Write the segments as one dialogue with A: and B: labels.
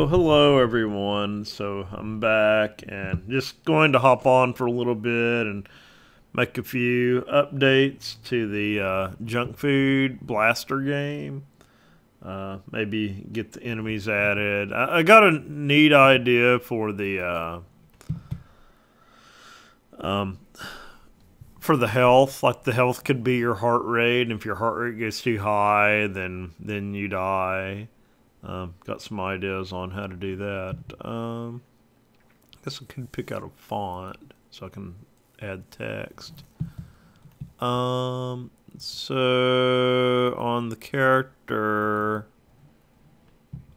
A: Hello everyone. So I'm back and just going to hop on for a little bit and make a few updates to the junk food blaster game. Maybe get the enemies added. I got a neat idea um, for the health. Like the health could be your heart rate, and if your heart rate gets too high, then you die. Got some ideas on how to do that. I guess I could pick out a font so I can add text. So on the character,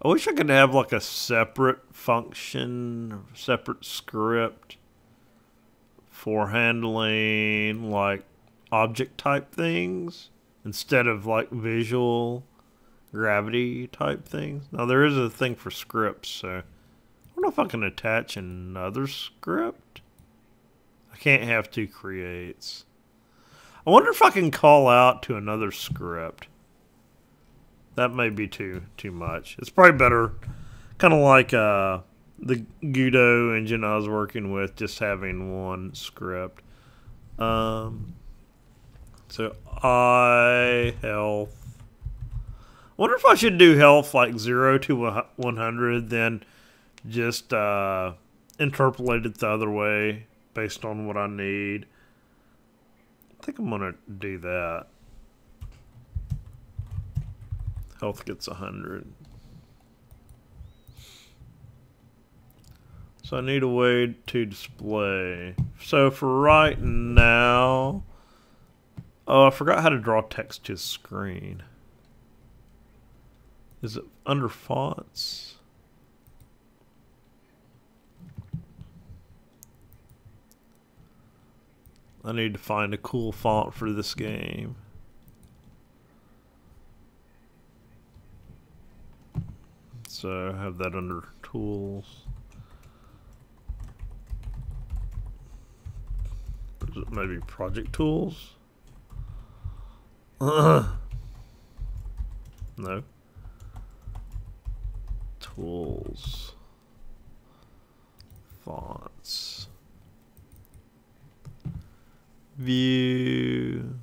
A: I wish I could have like a separate function, separate script for handling like object type things instead of like visual gravity type things. Now there is a thing for scripts, so I don't know if I can attach another script. I can't have two creates. I wonder if I can call out to another script. That may be too much. It's probably better, kind of like the Gudo engine I was working with, just having one script. So health. I wonder if I should do health like 0 to 100, then just interpolate it the other way based on what I need. I think I'm going to do that. Health gets 100. So I need a way to display. So for right now... Oh, I forgot how to draw text to screen. Is it under fonts? I need to find a cool font for this game. So I have that under tools. Is it maybe project tools? No. Tools. Fonts. View.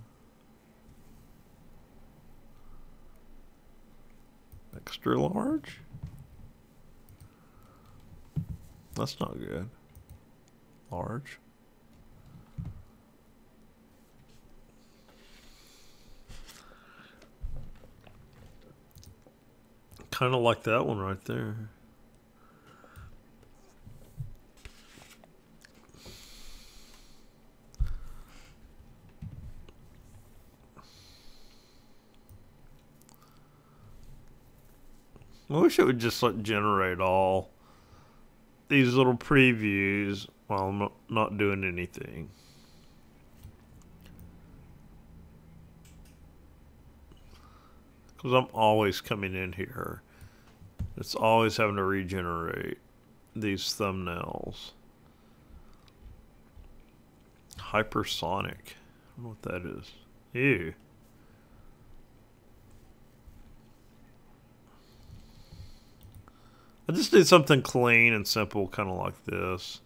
A: Extra large? That's not good. Large. Kind of like that one right there. I wish it would just like generate all these little previews while I'm not doing anything. Because I'm always coming in here. It's always having to regenerate these thumbnails. Hypersonic. I don't know what that is. Ew. I just need something clean and simple, kind of like this.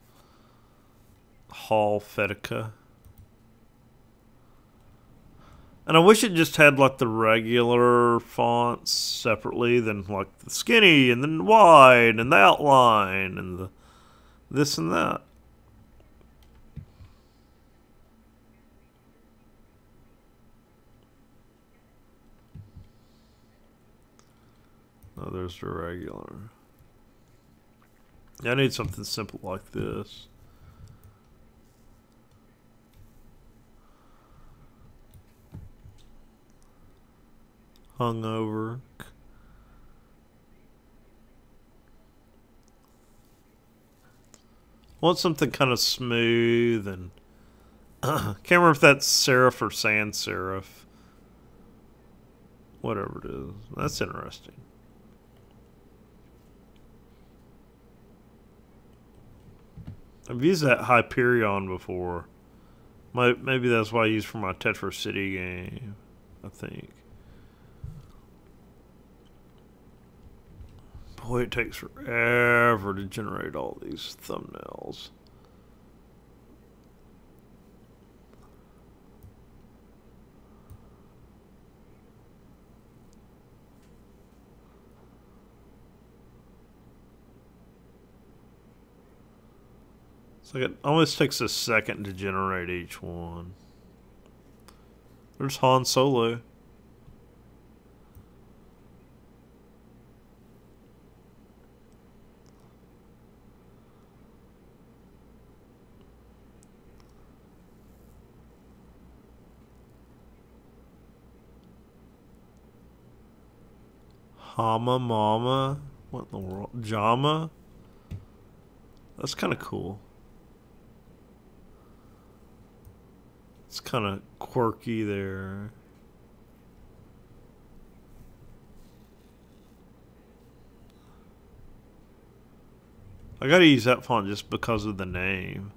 A: Hall Fetica. And I wish it just had like the regular fonts separately, than like the skinny and then wide and the outline and the this and that. Oh, there's the regular. I need something simple like this. Hungover. Want something kind of smooth and can't remember if that's serif or sans serif. Whatever it is. That's interesting. I've used that Hyperion before. Maybe that's what I used for my Tetra City game, I think. Boy, it takes forever to generate all these thumbnails. It's like it almost takes a second to generate each one. There's Han Solo. Hama Mama? What in the world? Jama? That's kind of cool. It's kind of quirky there. I gotta use that font just because of the name.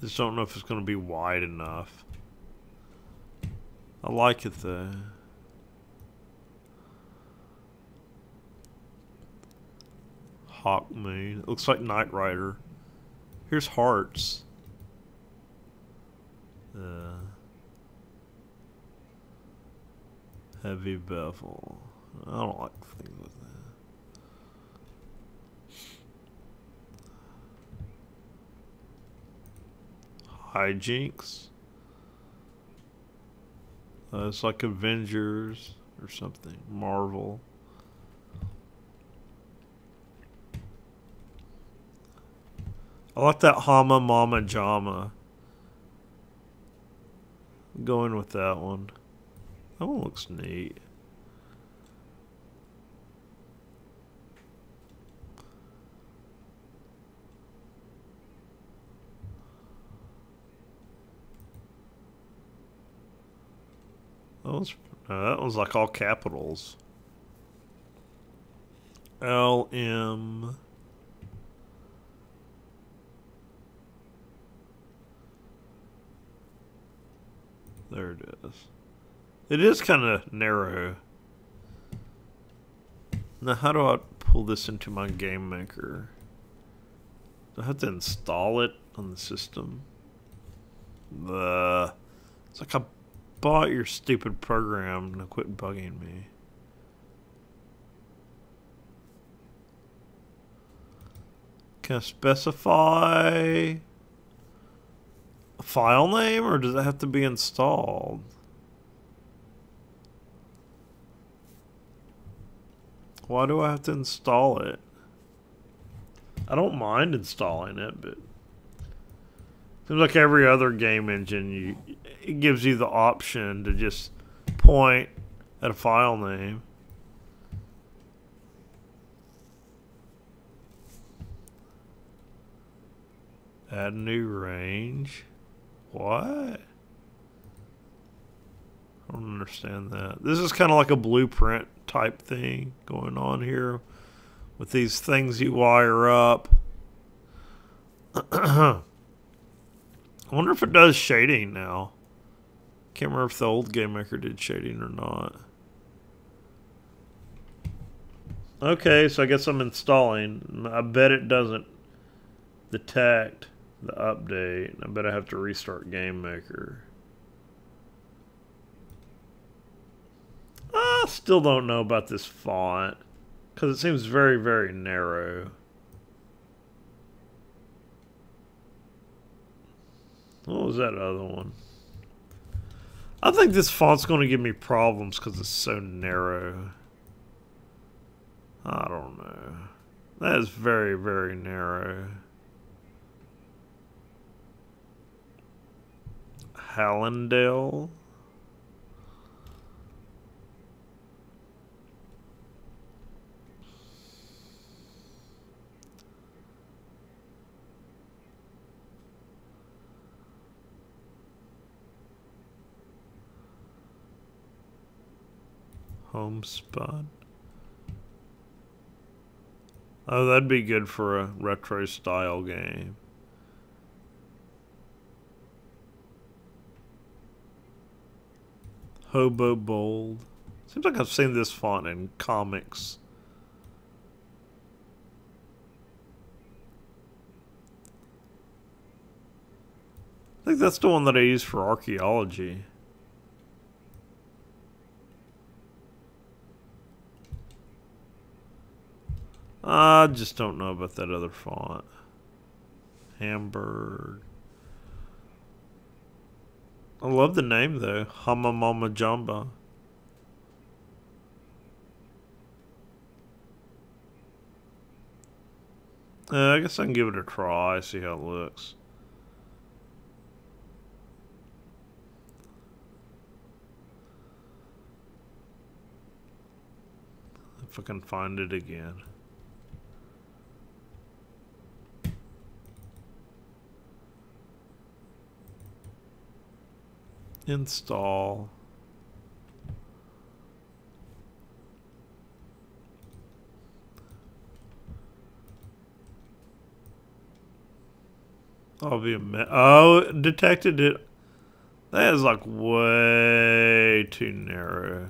A: Just don't know if it's gonna be wide enough. I like it though. Hawk Moon. It looks like Knight Rider. Here's hearts. Heavy bevel. I don't like things like that. Hijinks. It's like Avengers or something. Marvel. I like that Hama Mama Jama. I'm going with that one. That one looks neat. That one's like all capitals. LM. There it is. It is kind of narrow. Now, how do I pull this into my game maker? Do I have to install it on the system? It's like I bought your stupid program. Now quit bugging me. Can I specify a file name, or does it have to be installed? Why do I have to install it? I don't mind installing it, but seems like every other game engine, it gives you the option to just point at a file name. Add new range. What? I don't understand that. This is kind of like a blueprint type thing going on here with these things you wire up. I wonder if it does shading now. Can't remember if the old Game Maker did shading or not. Okay, so I guess I'm installing. I bet it doesn't detect the update. I bet I have to restart Game Maker. I still don't know about this font because it seems very, very narrow. What was that other one? I think this font's going to give me problems because it's so narrow. I don't know. That is very, very narrow. Hallandale. Homespun. Oh, that'd be good for a retro style game. Hobo Bold. Seems like I've seen this font in comics. I think that's the one that I use for archaeology. I just don't know about that other font. Hamburg. I love the name though. Hama Mama Jamba. I guess I can give it a try, see how it looks. If I can find it again. Install. I'll be a oh, it detected it. That is like way too narrow.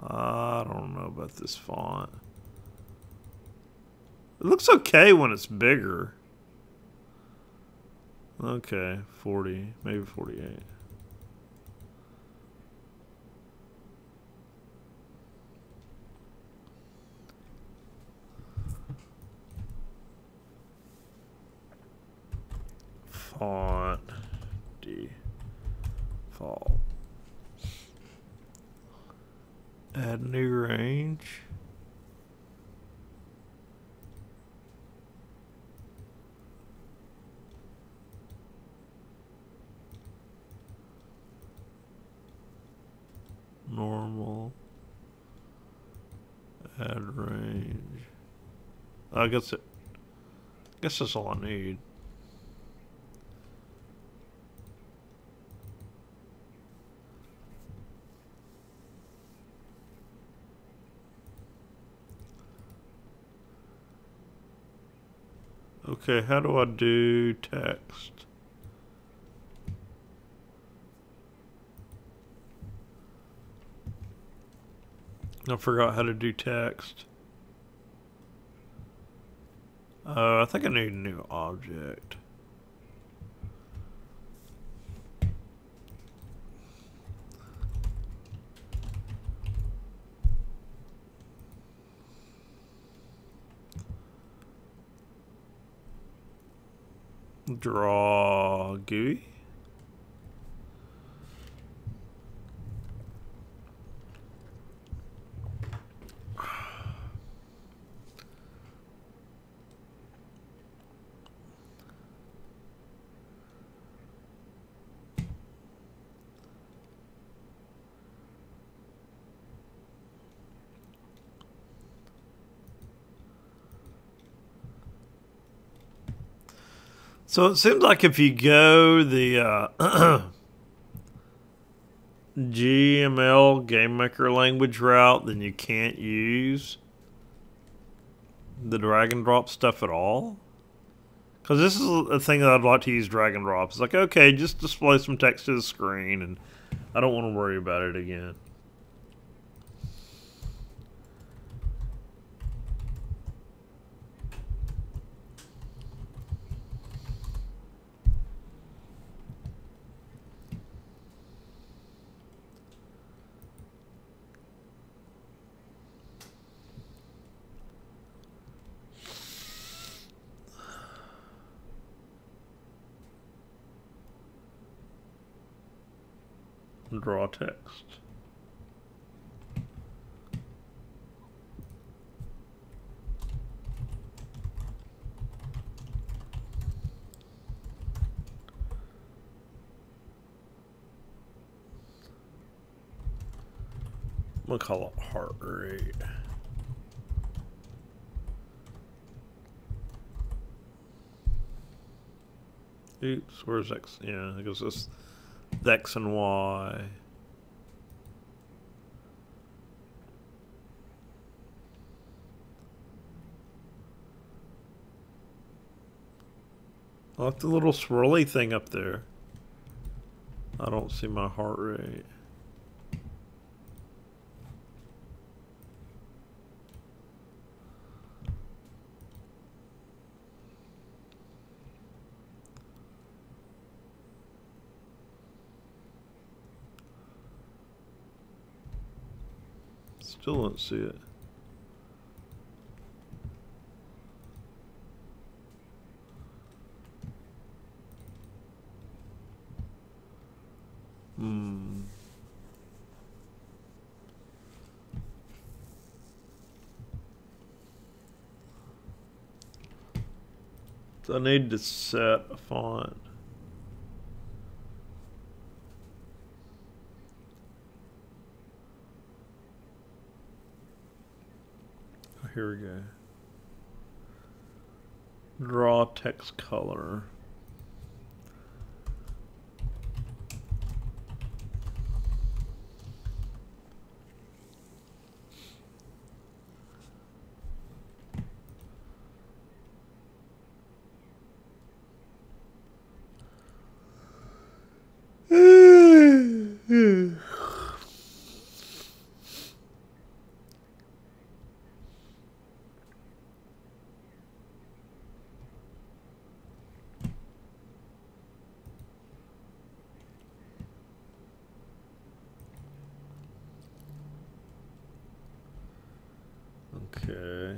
A: I don't know about this font. It looks okay when it's bigger. Okay, 40, maybe 48. Font default. Add new range. Normal. Add range. I guess that's all I need. Okay, how do I do text? I forgot how to do text. I think I need a new object. Draw GUI. So it seems like if you go the GML game maker language route, then you can't use the drag and drop stuff at all. Because this is a thing that I'd like to use drag and drop. It's like, okay, just display some text to the screen and I don't want to worry about it again. Draw text. I'm gonna call it heart rate. Oops, where's X? Yeah, it goes this X and Y. I like the little swirly thing up there. I don't see my heart rate. Still don't see it. So I need to set a font. Oh, here we go. Draw text color. Okay.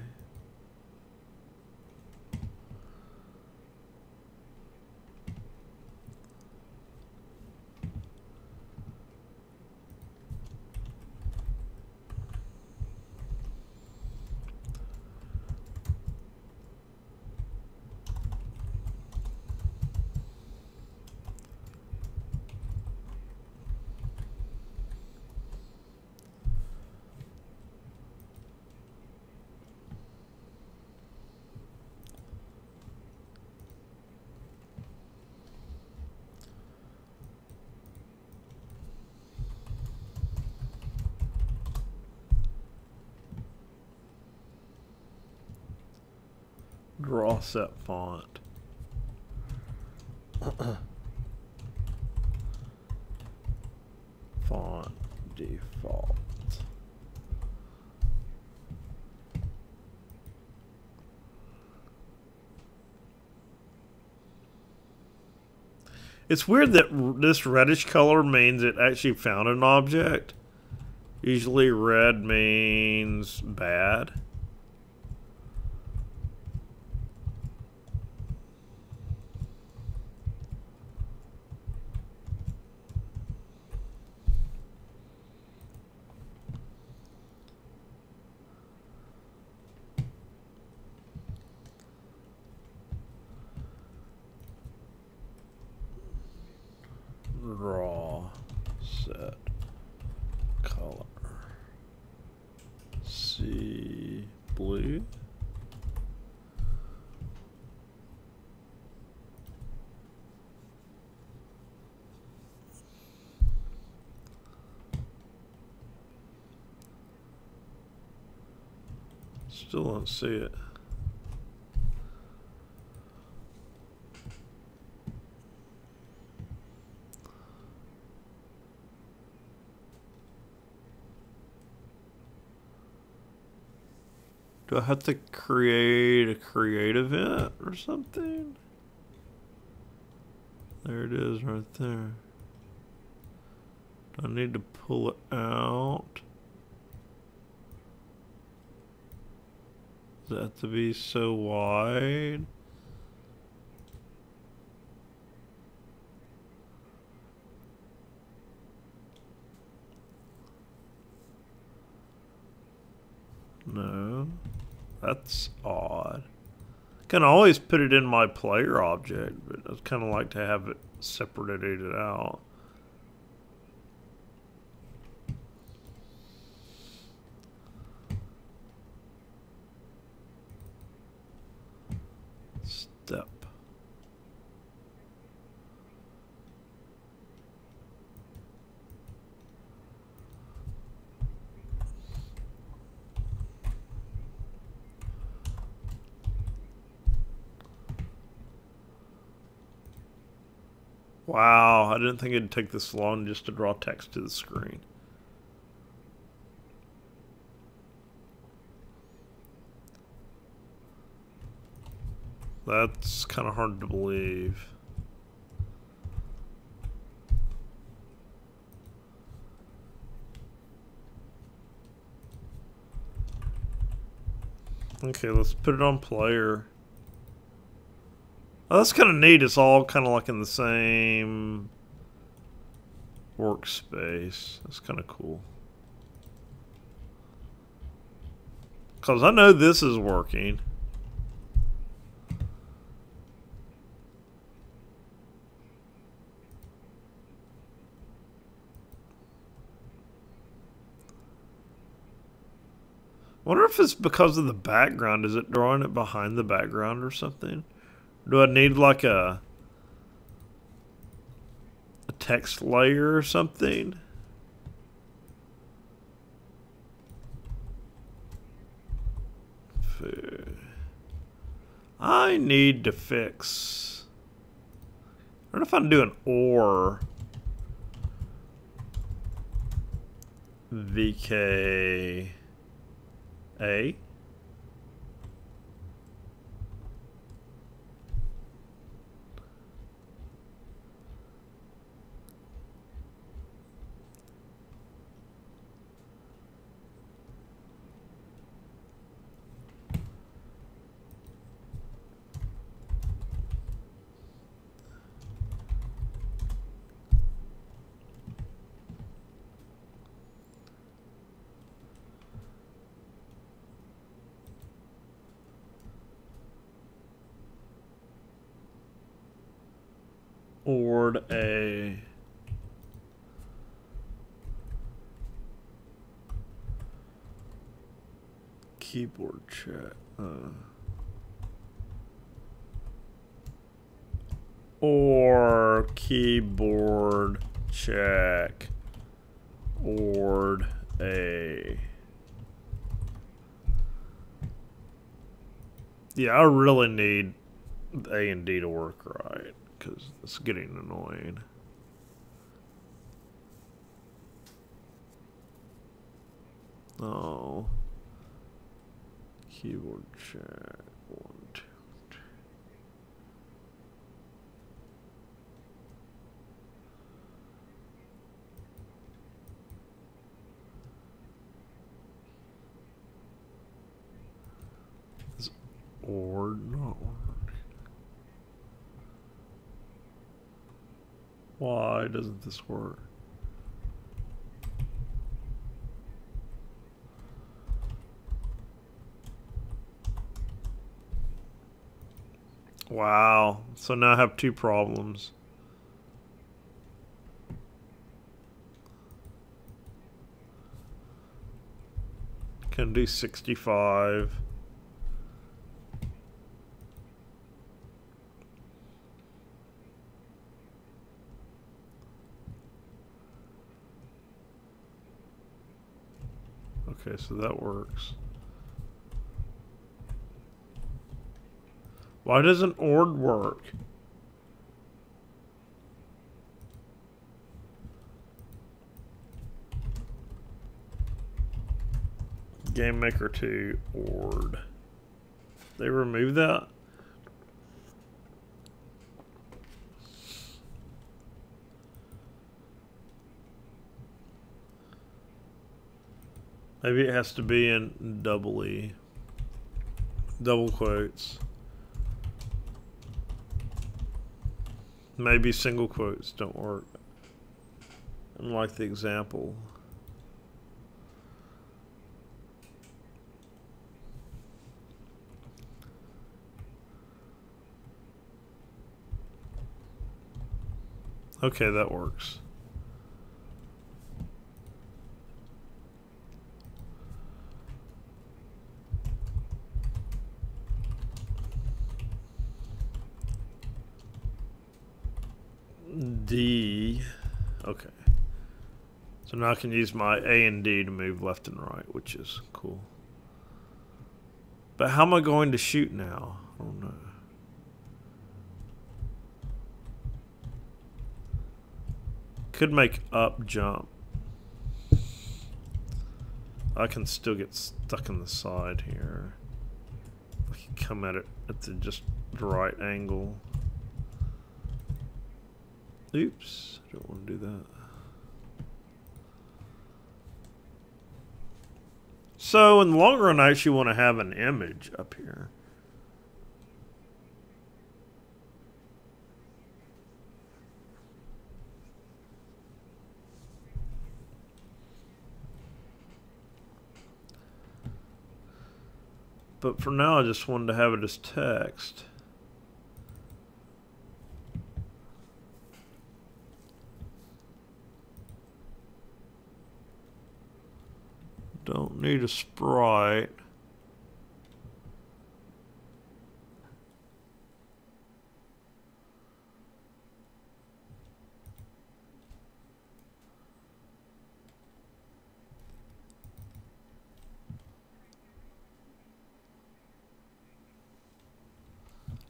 A: Draw set font. Font default. It's weird that this reddish color means it actually found an object. Usually red means bad. Draw set color. C blue. Still don't see it. Do I have to create a create event or something? There it is right there. Do I need to pull it out? Does it have to be so wide? No. That's odd. Can always put it in my player object, but I'd kind of like to have it separated out. Step. Wow, I didn't think it'd take this long just to draw text to the screen. That's kind of hard to believe. Okay, let's put it on player. Oh, that's kind of neat. It's all kind of like in the same workspace. That's kind of cool. Because I know this is working. Wonder if it's because of the background. Is it drawing it behind the background or something? Do I need like a text layer or something? I need to fix. I don't know if I can do an or. VK A. Ord A. Keyboard chat. Or keyboard check. Ord A. Yeah, I really need A and D to work right, because it's getting annoying. Oh. Keyboard check. 1, 2, 3. Is Ord not work? Why doesn't this work? Wow. So now I have two problems. Can do 65. Okay, so that works. Why doesn't Ord work? Game Maker 2 Ord. They removed that? Maybe it has to be in double E. Double quotes. Maybe single quotes don't work. Unlike the example. Okay, that works. D. Okay. So now I can use my A and D to move left and right, which is cool. But how am I going to shoot now? I don't know. Could make up jump. I can still get stuck in the side here. I can come at it at the just the right angle. Oops, I don't want to do that. So in the long run, I actually want to have an image up here. But for now, I just wanted to have it as text. Don't need a sprite.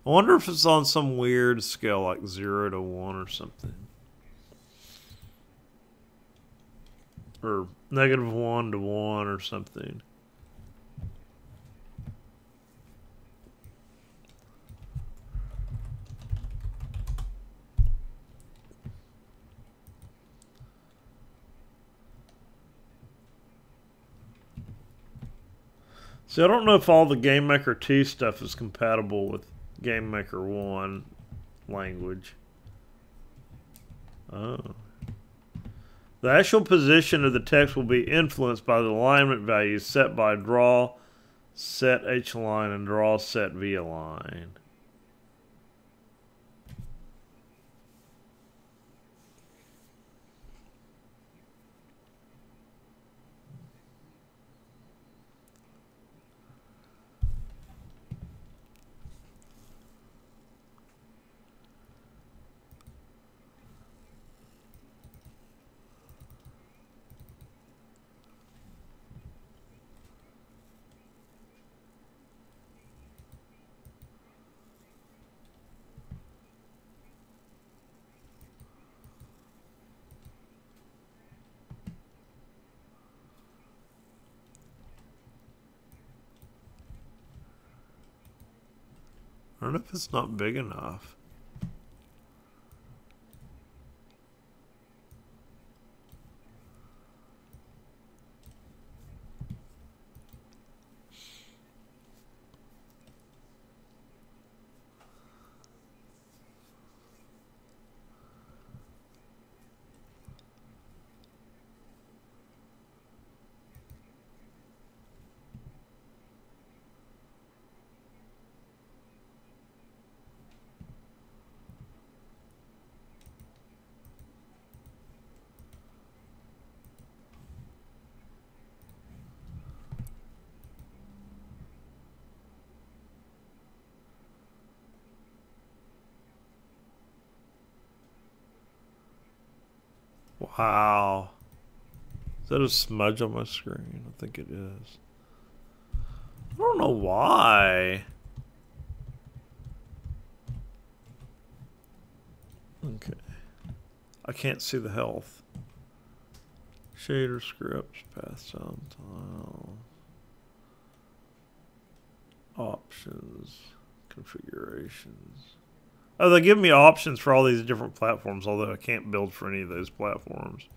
A: I wonder if it's on some weird scale like 0 to 1 or something. Or -1 to 1 or something. See, I don't know if all the GameMaker 2 stuff is compatible with GameMaker 1 language. Oh. The actual position of the text will be influenced by the alignment values set by draw set H line and draw set V line. I don't know if it's not big enough. Wow. Is that a smudge on my screen? I think it is. I don't know why. Okay. I can't see the health. Shader scripts, path sound tile. Options. Configurations. Oh, they give me options for all these different platforms, although I can't build for any of those platforms.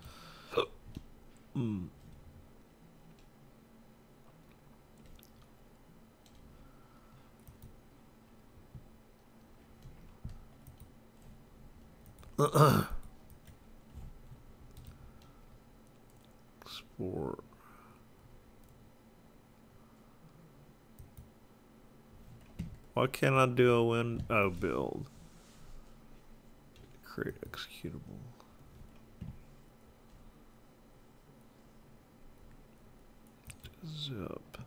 A: Export. Why can't I do a window build? Create executable. Zip.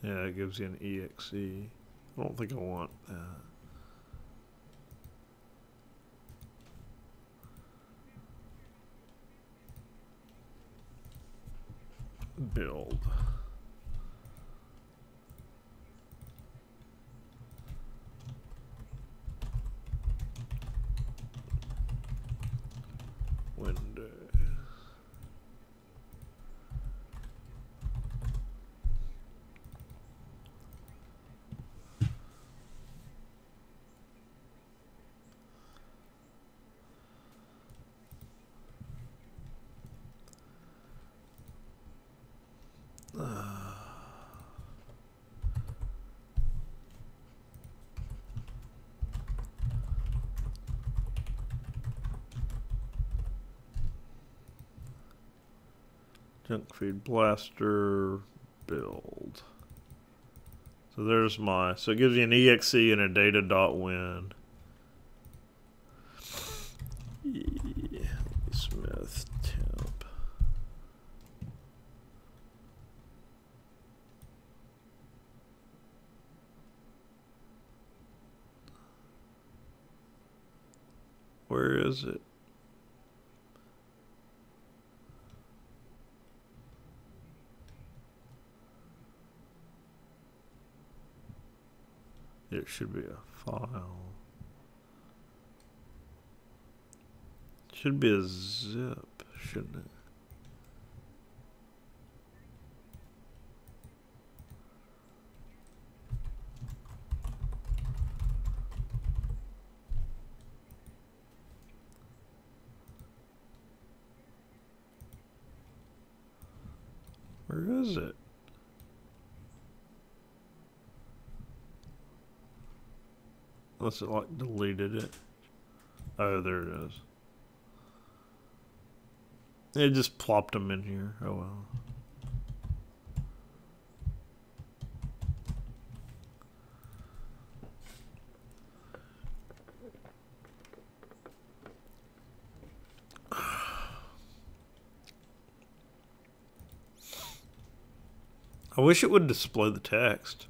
A: Yeah, it gives you an exe. I don't think I want that. build. Window. Junk feed blaster build. So there's my, so it gives you an exe and a data.win. Yeah, Smith temp. Where is it? It should be a file. It should be a zip, shouldn't it? Where is it? Unless it like deleted it. Oh, there it is. It just plopped them in here. Oh well. I wish it would display the text.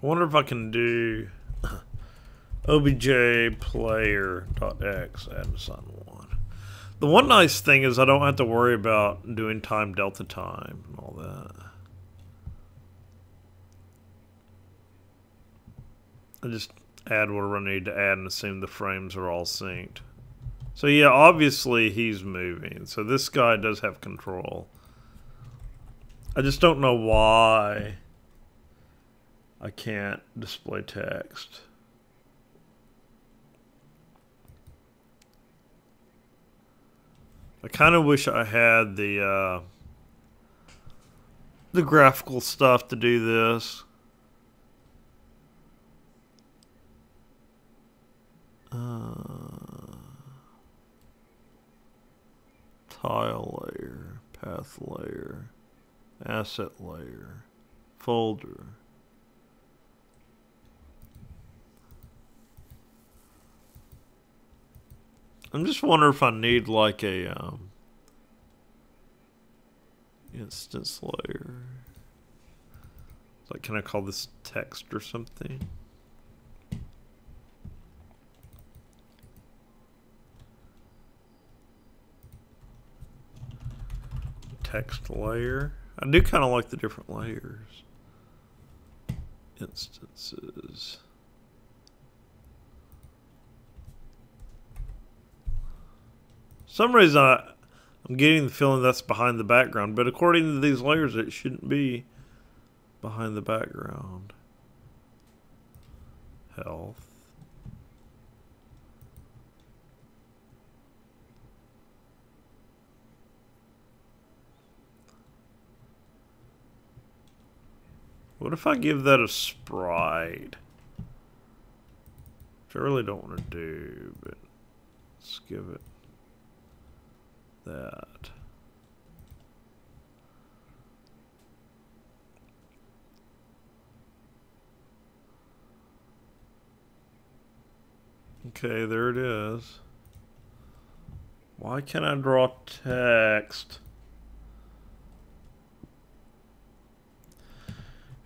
A: I wonder if I can do obj player.x add assign 1. The one nice thing is I don't have to worry about doing time delta time and all that. I just add whatever I need to add and assume the frames are all synced. So yeah, obviously he's moving. So this guy does have control. I just don't know why I can't display text. I kind of wish I had the graphical stuff to do this. Tile layer, path layer, asset layer, folder. I'm just wondering if I need like a instance layer. Like, can I call this text or something? Text layer. I do kind of like the different layers. Instances. For some reason I'm getting the feeling that's behind the background, but according to these layers it shouldn't be behind the background. Health. What if I give that a sprite? Which I really don't want to do, but let's give it that. Okay, there it is. Why can't I draw text?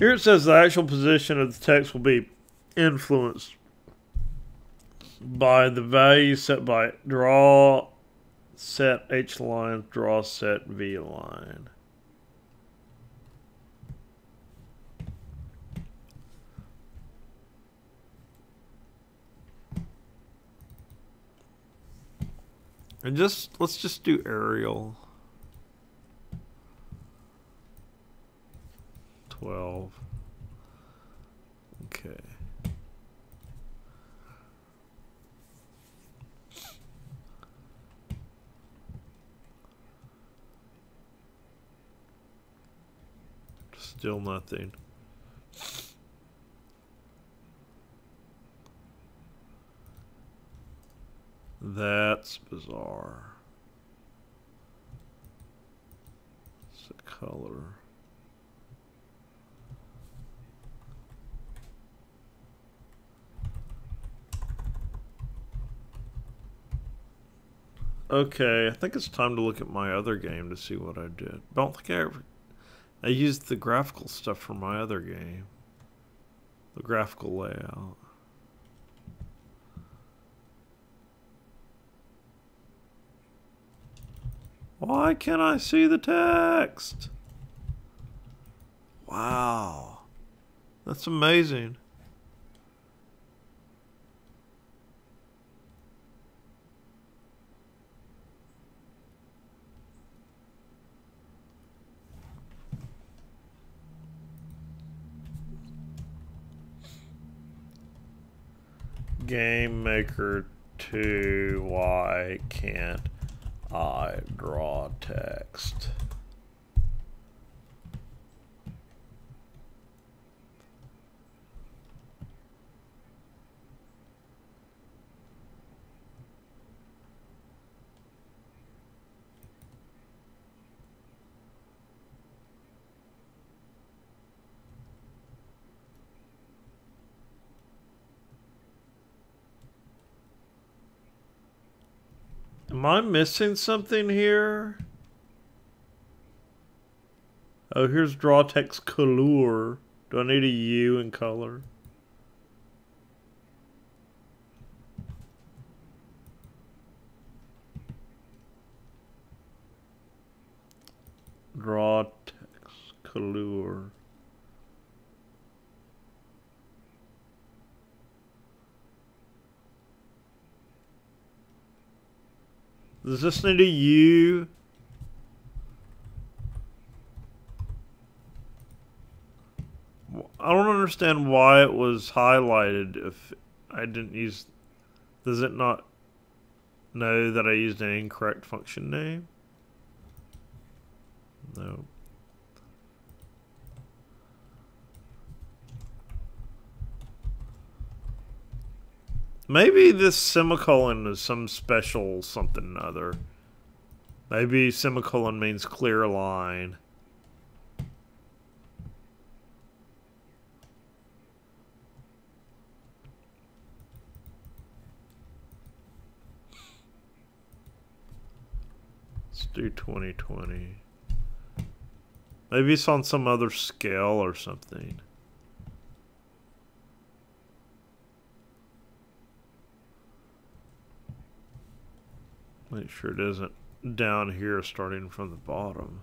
A: Here it says the actual position of the text will be influenced by the value set by draw set H line, draw set V line. And let's just do Arial. 12. Okay. Still nothing. That's bizarre. It's a color. Okay, I think it's time to look at my other game to see what I did. I don't think I used the graphical stuff from my other game. The graphical layout. Why can't I see the text? Wow. That's amazing. Game Maker 2, why can't I draw text? Am I missing something here? Oh, here's draw text color. Do I need a U in color? Draw text color. Does this need a U? I don't understand why it was highlighted if I didn't use... Does it not know that I used an incorrect function name? No. Maybe this semicolon is some special something or other. Maybe semicolon means clear line. Let's do 2020. Maybe it's on some other scale or something. Make sure it isn't down here starting from the bottom.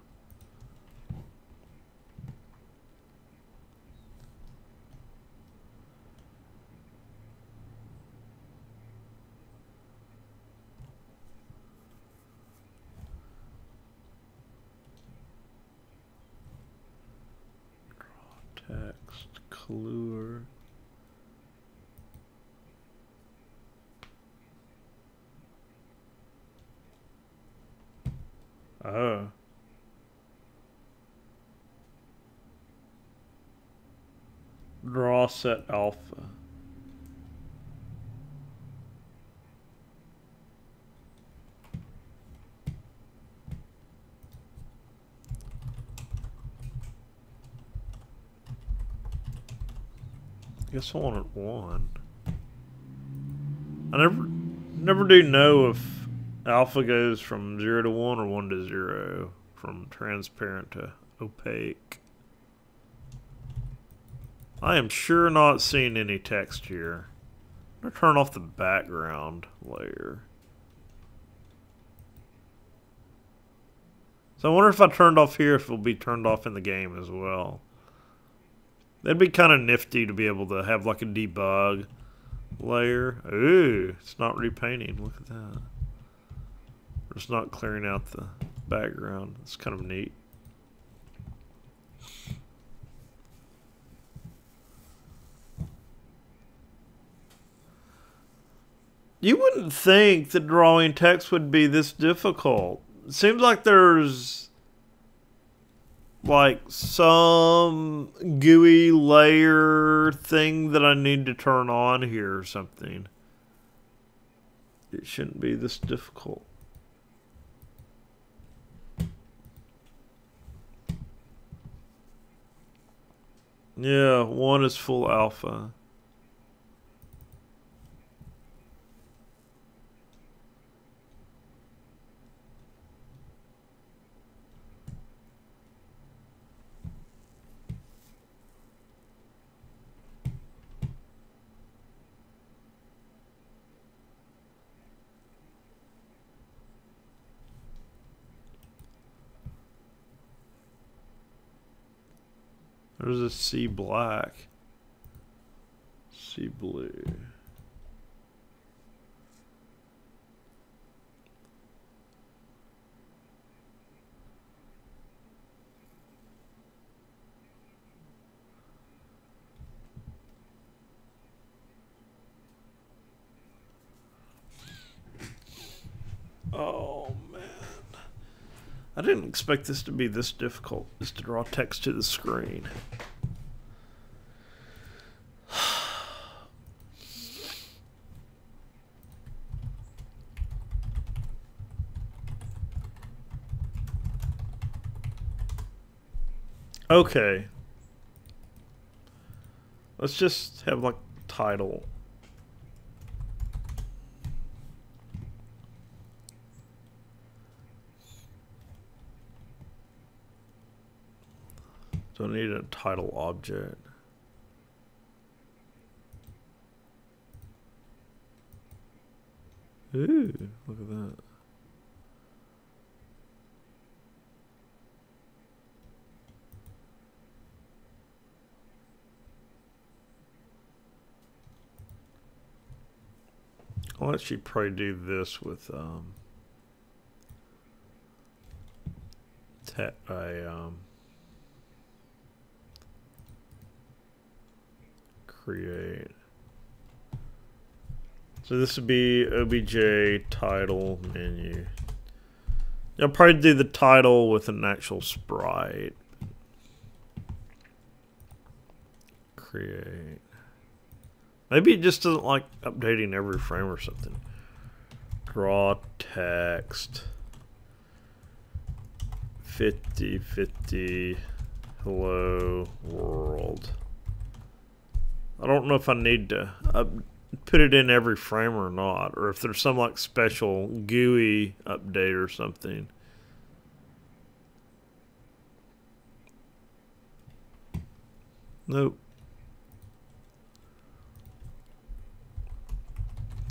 A: Draw text, color. Oh. Draw set alpha. I guess I wanted 1. I never do know if alpha goes from 0 to 1 or 1 to 0, from transparent to opaque. I am sure not seeing any text here. I'm gonna turn off the background layer. So I wonder if I turned off here, if it'll be turned off in the game as well. That'd be kind of nifty to be able to have like a debug layer. Ooh, it's not repainting. Look at that. It's not clearing out the background. It's kind of neat. You wouldn't think that drawing text would be this difficult. It seems like there's like some GUI layer thing that I need to turn on here or something. It shouldn't be this difficult. Yeah, 1 is full alpha. There's a C black. C blue. Oh man. I didn't expect this to be this difficult, just to draw text to the screen. Okay. Let's just have like title. So I need a title object. Ooh, look at that. I'll actually probably do this with create. So this would be obj title menu. I'll probably do the title with an actual sprite. Create. Maybe it just doesn't like updating every frame or something. Draw text. 50/50 hello world. I don't know if I need to put it in every frame or not, or if there's some like special GUI update or something. Nope.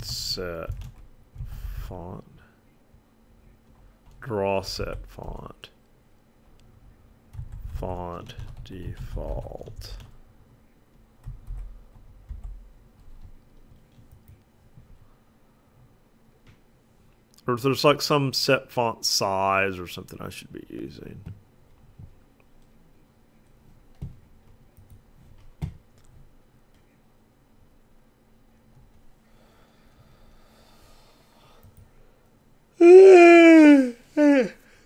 A: Set font. Draw set font. Font default. Or if there's like some set font size or something I should be using.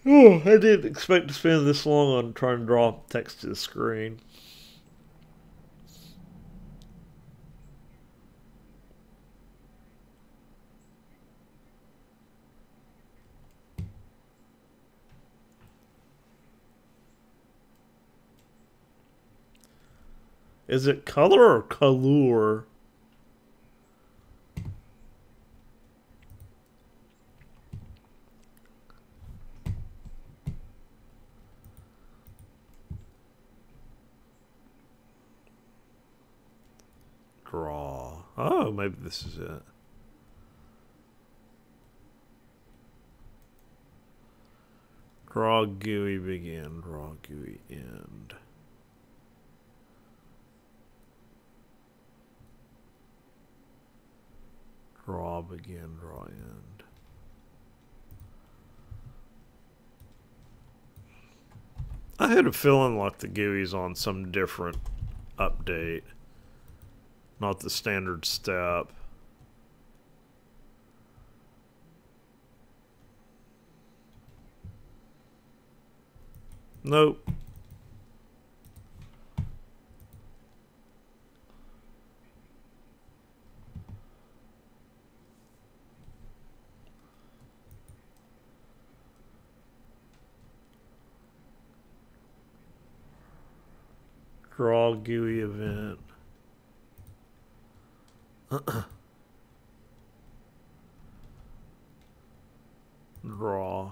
A: Oh, I didn't expect to spend this long on trying to draw text to the screen. Is it color or color? Draw. Oh, maybe this is it. Draw GUI begin, draw GUI end. Draw begin, draw end. I had a feeling like the GUI's on some different update. Not the standard step. Nope. Draw GUI event. Draw.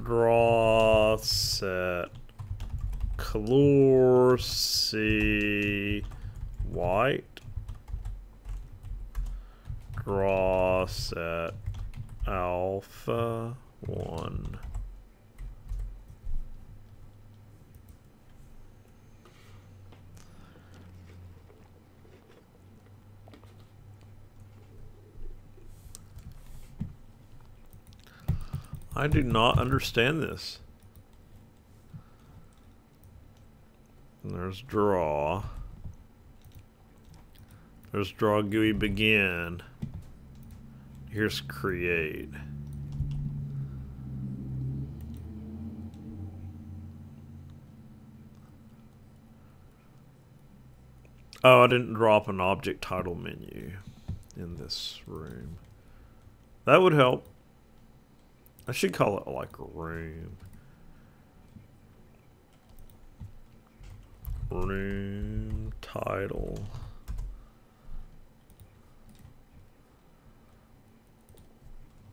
A: Draw set color C white. Draw set alpha 1. I do not understand this. And there's draw. There's draw GUI begin. Here's create. Oh, I didn't drop an object title menu in this room. That would help. I should call it like a room. Room title.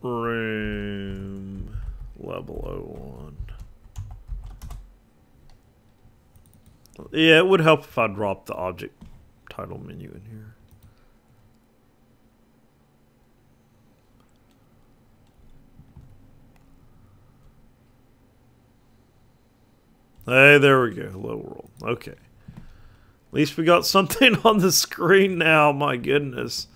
A: Room level 01. Yeah, it would help if I dropped the object title menu in here. Hey, there we go. Hello world. Okay. At least we got something on the screen now. My goodness.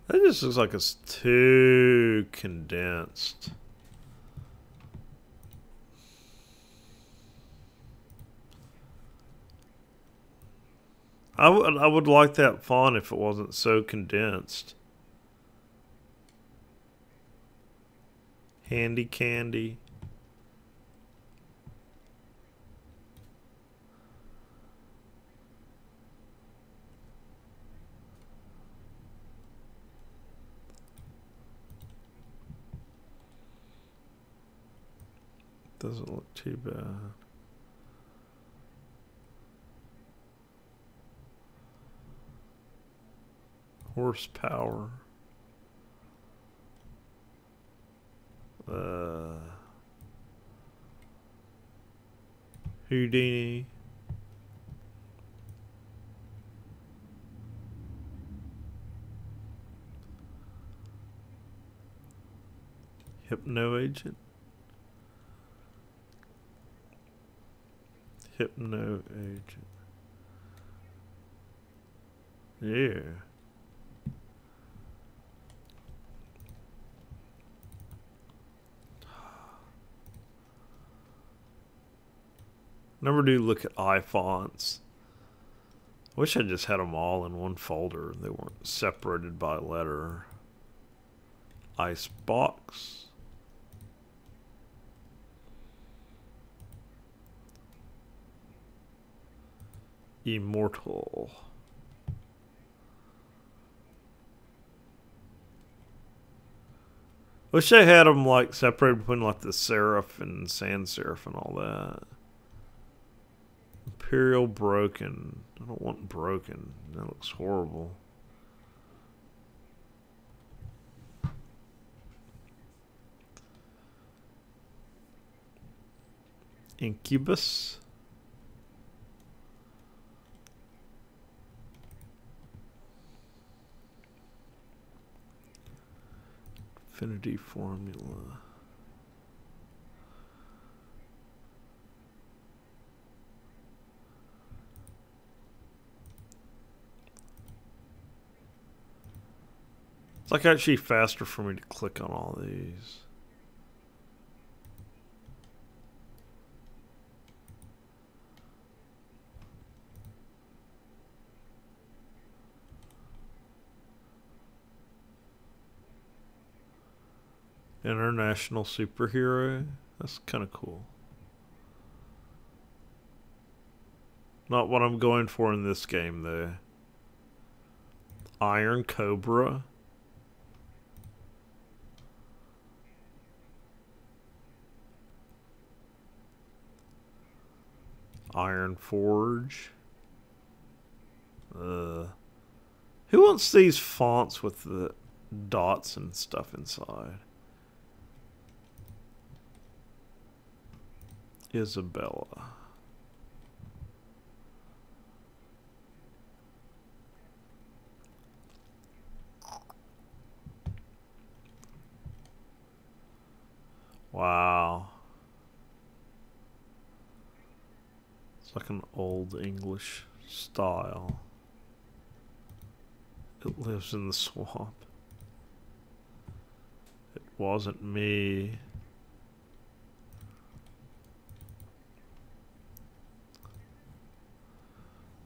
A: That just looks like it's too condensed. I would like that font if it wasn't so condensed. Handy candy. Doesn't look too bad. Horsepower. Houdini. Hypno agent. Hypno agent. Yeah. Never do look at iFonts. Wish I just had them all in one folder. They weren't separated by letter. Icebox. Immortal. Wish I had them like separated between like the serif and sans serif and all that. Imperial broken. I don't want broken. That looks horrible. Incubus. Infinity formula. It's like actually faster for me to click on all these. International superhero. That's kind of cool. Not what I'm going for in this game, though. Iron Cobra. Iron Forge. Who wants these fonts with the dots and stuff inside? Isabella. Wow. It's like an old English style. It lives in the swamp. It wasn't me.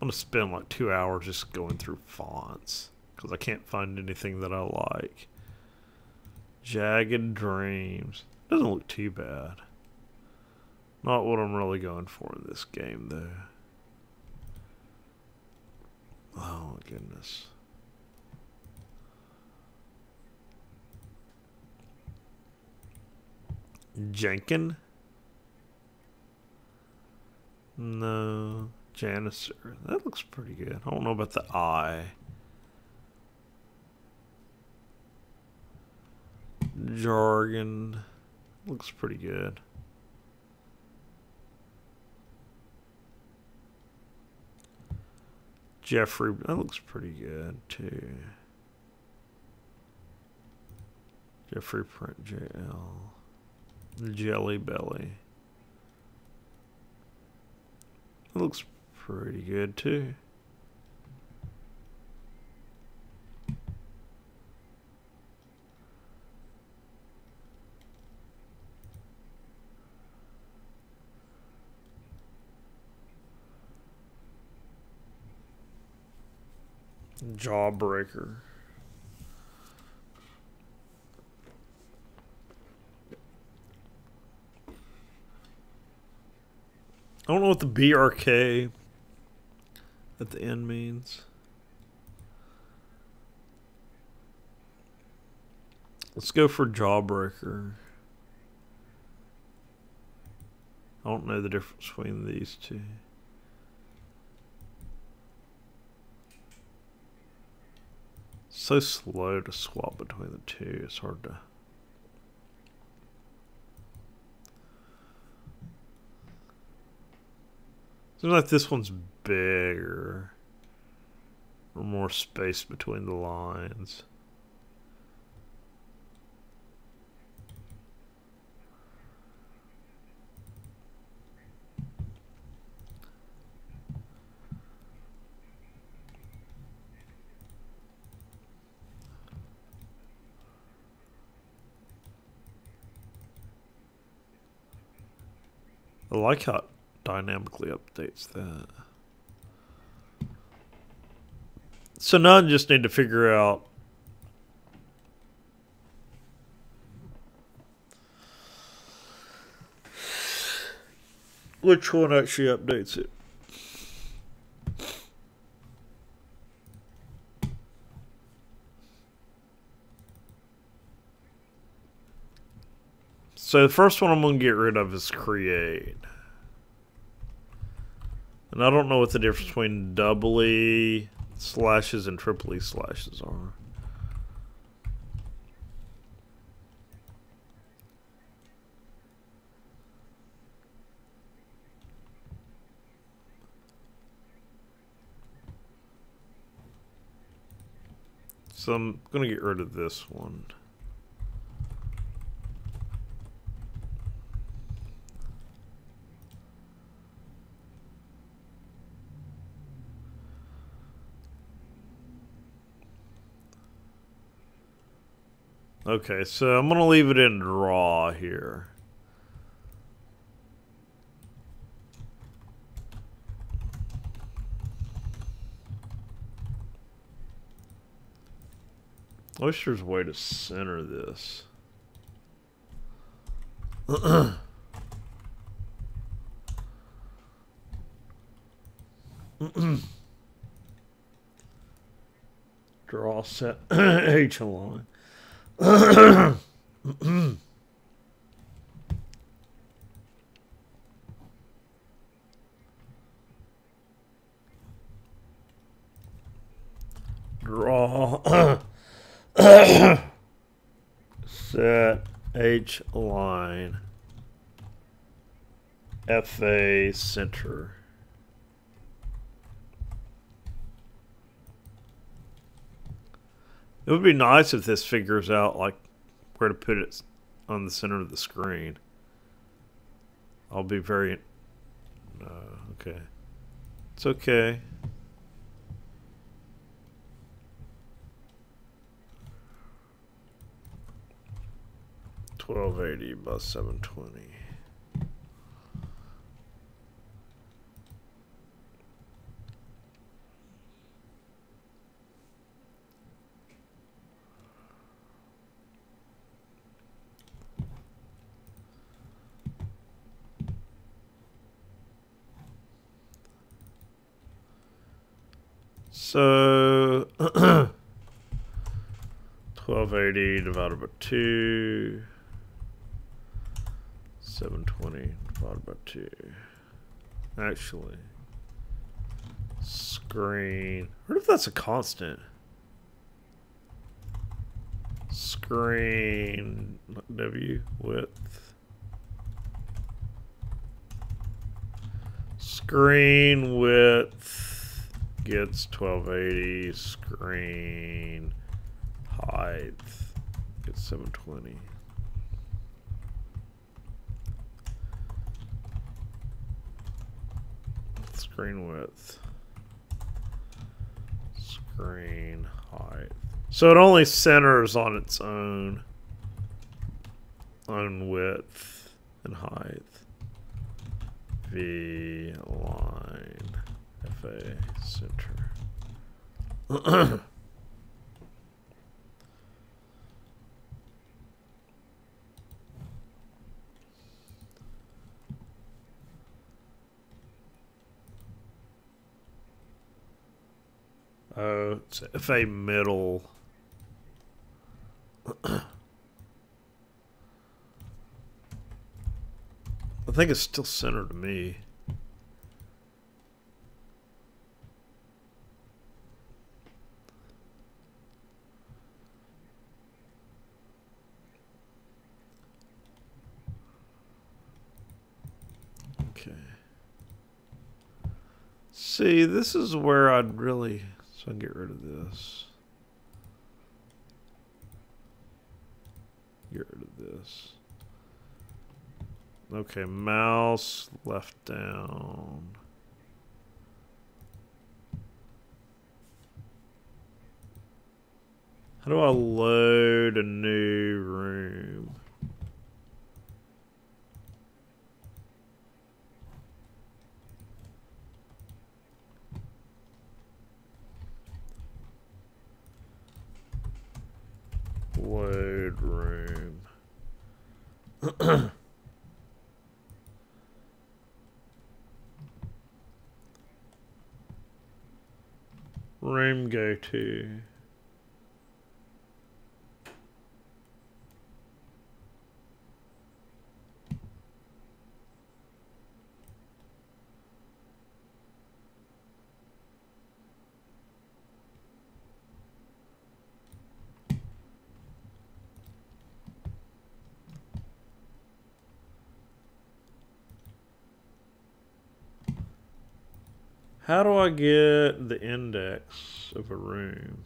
A: I'm gonna spend like 2 hours just going through fonts because I can't find anything that I like. Jagged Dreams. Doesn't look too bad. Not what I'm really going for in this game, though. Oh, my goodness. Jenkin? No. Janicer. That looks pretty good. I don't know about the eye. Jargon. Looks pretty good. Jeffrey. That looks pretty good, too. Jeffrey Print JL. Jelly Belly. It looks pretty good too. Jawbreaker. I don't know what the BRK at the end means. Let's go for Jawbreaker. I don't know the difference between these two. So slow to swap between the two. It's hard to... Seems like this one's bigger. Or more space between the lines. I like how it dynamically updates that. So now I just need to figure out which one actually updates it. So the first one I'm going to get rid of is create. And I don't know what the difference between double E slashes and triple E slashes are. So I'm going to get rid of this one. Okay, so I'm going to leave it in draw here. I wish there's a way to center this. Draw set H line. Draw set H line FA center. It would be nice if this figures out like where to put it on the center of the screen. I'll be very okay. It's okay. $12.80 by $7.20. So 1280 divided by 2, 720 divided by 2. Actually, screen. What if that's a constant? Screen W width. Screen width gets 1280. Screen height gets 720. Screen width. Screen height. So it only centers on its own width and height. V line FA center. Oh, it's FA middle. I think it's still centered to me. Okay. See, this is where I'd really... So I can get rid of this. Get rid of this. Okay, mouse left down. How do I load a new room? Load room. Room go to. How do I get the index of a room?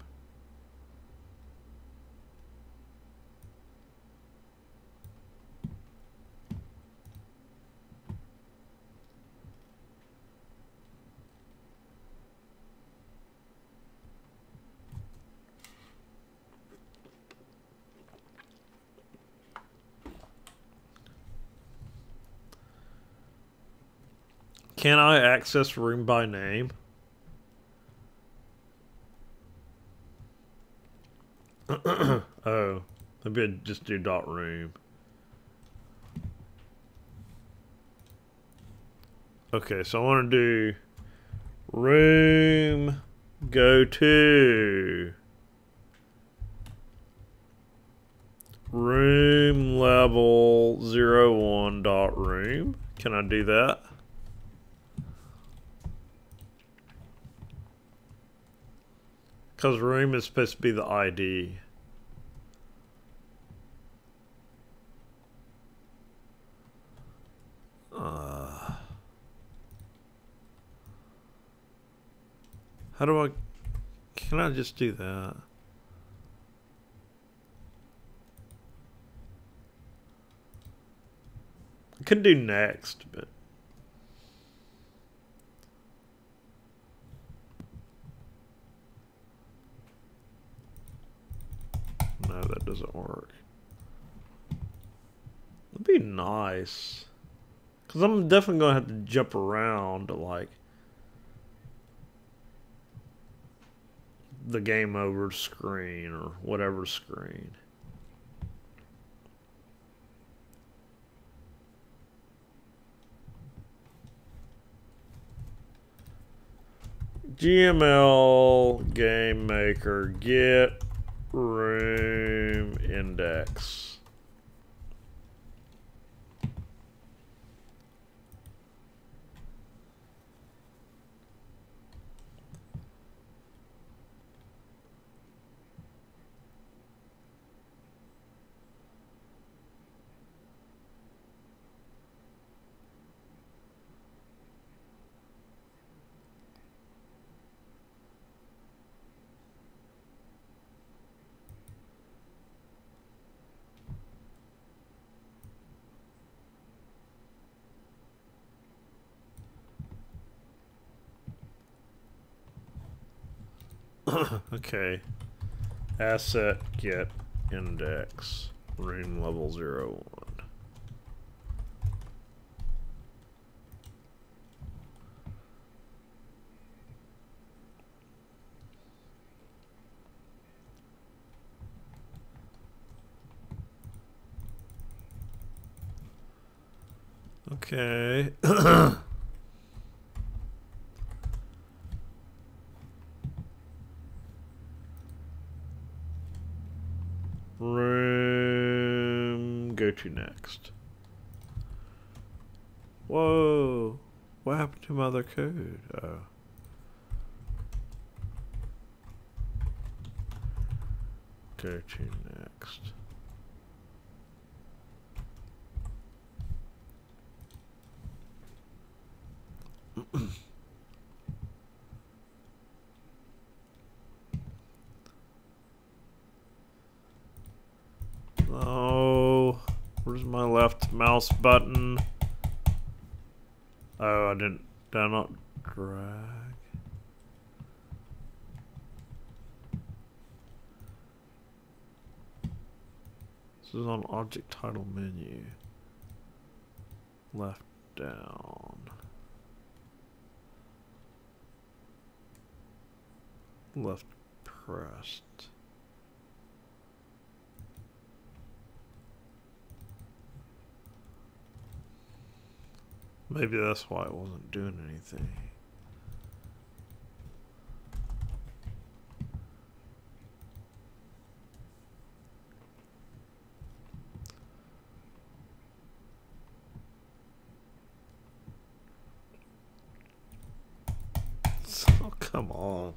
A: Can I access room by name? Oh, maybe I'd just do dot room. Okay, so I want to do room go to room level 01 dot room. Can I do that? Because room is supposed to be the ID. How do I... Can I just do that? I could do next, but... No, that doesn't work. It'd be nice. Because I'm definitely going to have to jump around to, like, the game over screen or whatever screen. GML game maker get room index. Okay. Asset get index room level 01. Okay. Room go to next. Whoa. What happened to my other code? Oh. Go to next. Oh, where's my left mouse button? Oh, did I not drag? This is on object title menu. Left down. Left pressed. Maybe that's why it wasn't doing anything. Oh, come on.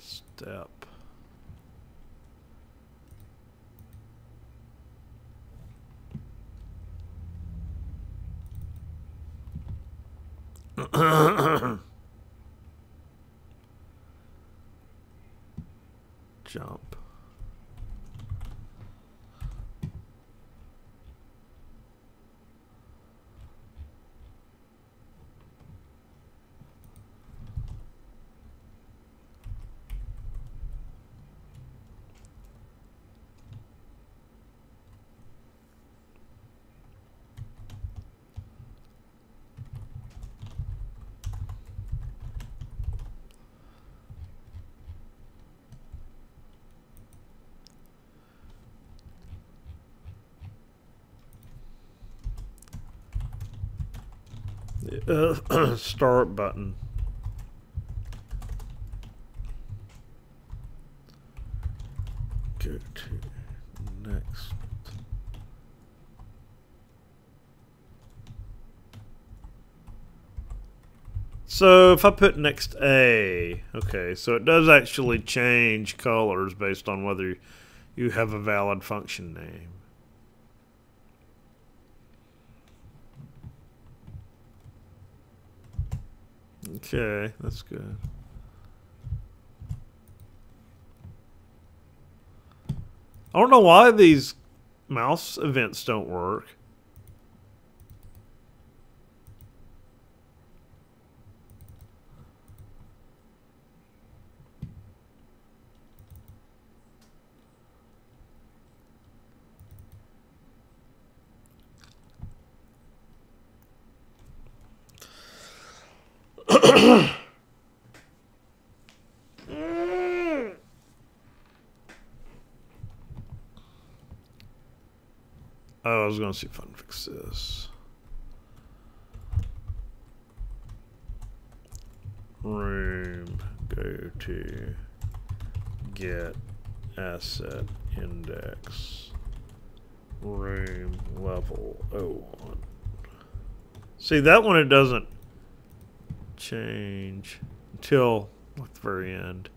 A: Step. Jump. Start button. Go to next. So if I put next A, okay, so it does actually change colors based on whether you have a valid function name. Okay, that's good. I don't know why these mouse events don't work. Oh, I was going to see if I can fix this. Room, go to get asset index, room level 01. See, that one it doesn't change until like the very end.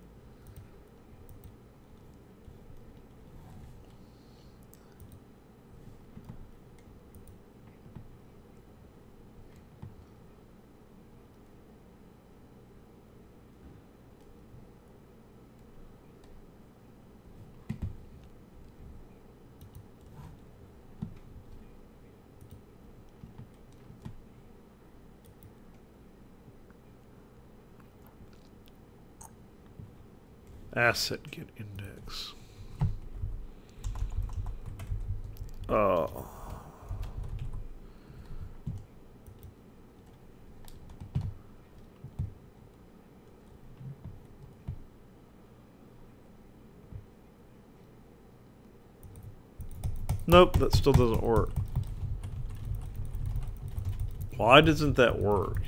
A: Asset get index. Oh. Nope, that still doesn't work. Why doesn't that work?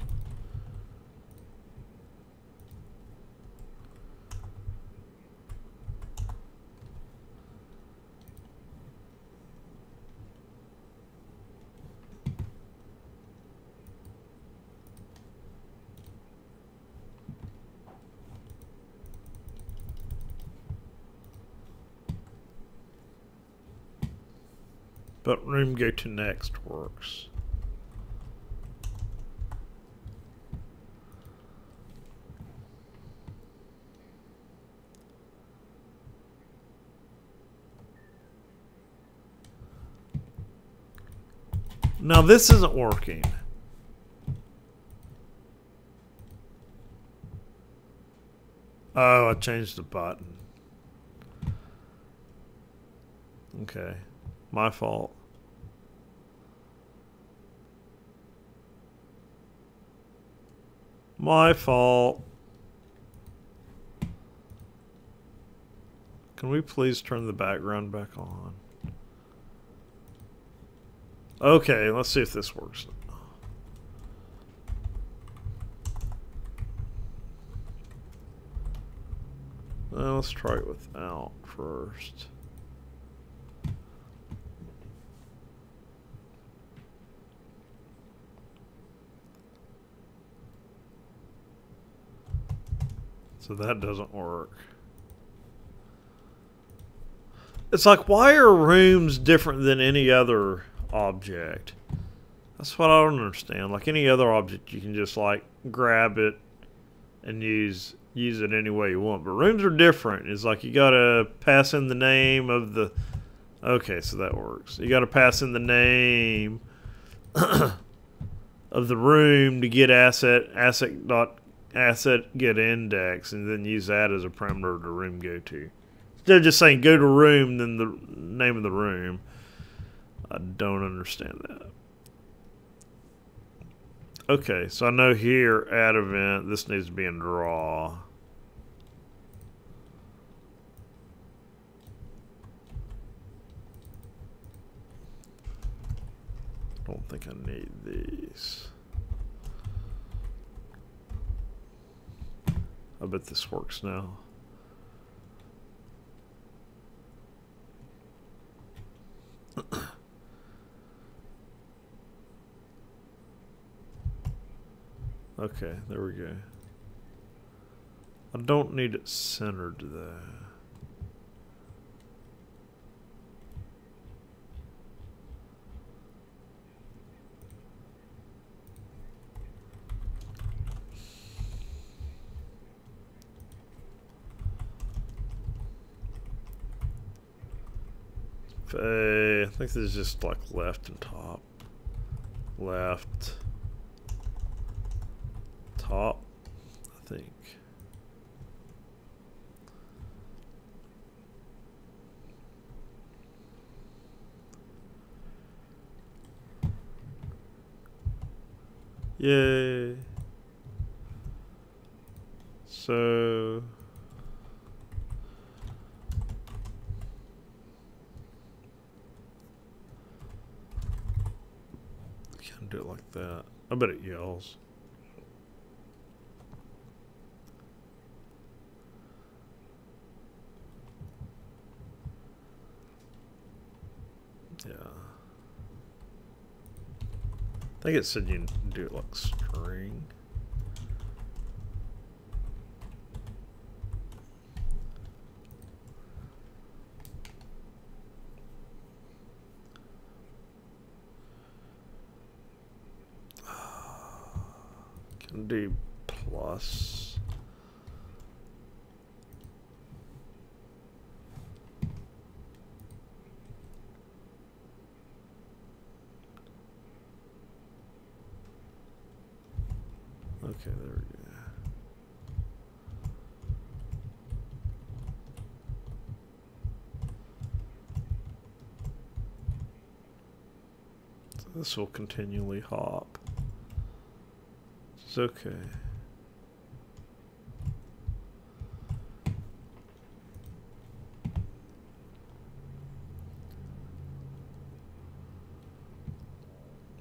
A: But room go to next works. Now this isn't working. Oh, I changed the button. Okay. My fault. My fault. Can we please turn the background back on? Okay, let's see if this works. Let's try it without first. So that doesn't work. It's like, why are rooms different than any other object? That's what I don't understand. Like any other object, you can just like grab it and use it any way you want. But rooms are different. It's like you gotta pass in the name of the... Okay, so that works. You gotta pass in the name of the room to get asset get index, and then use that as a parameter to room go to. Instead of just saying go to room, then the name of the room. I don't understand that. Okay, so I know here, add event, this needs to be in draw. Don't think I need these. I bet this works now. Okay, there we go. I don't need it centered though. I think this is just like left and top. Left. Top, I think. Yay. So can't do it like that. I bet it yells. Yeah. I think it said you can do it like string. Can do plus. Okay, there we go. So this will continually hop. It's okay.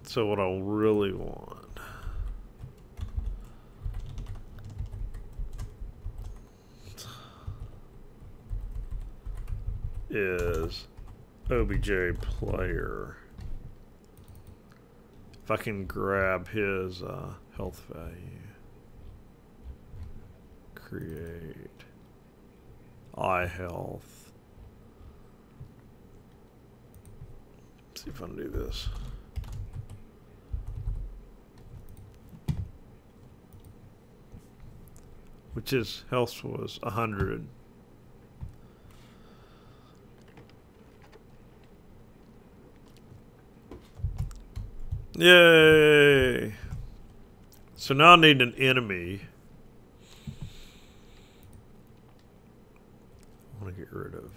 A: So what I really want is OBJ player. If I can grab his health value, create eye health. Let's see if I can do this. Which his health was 100. Yay! So now I need an enemy. I want to get rid of.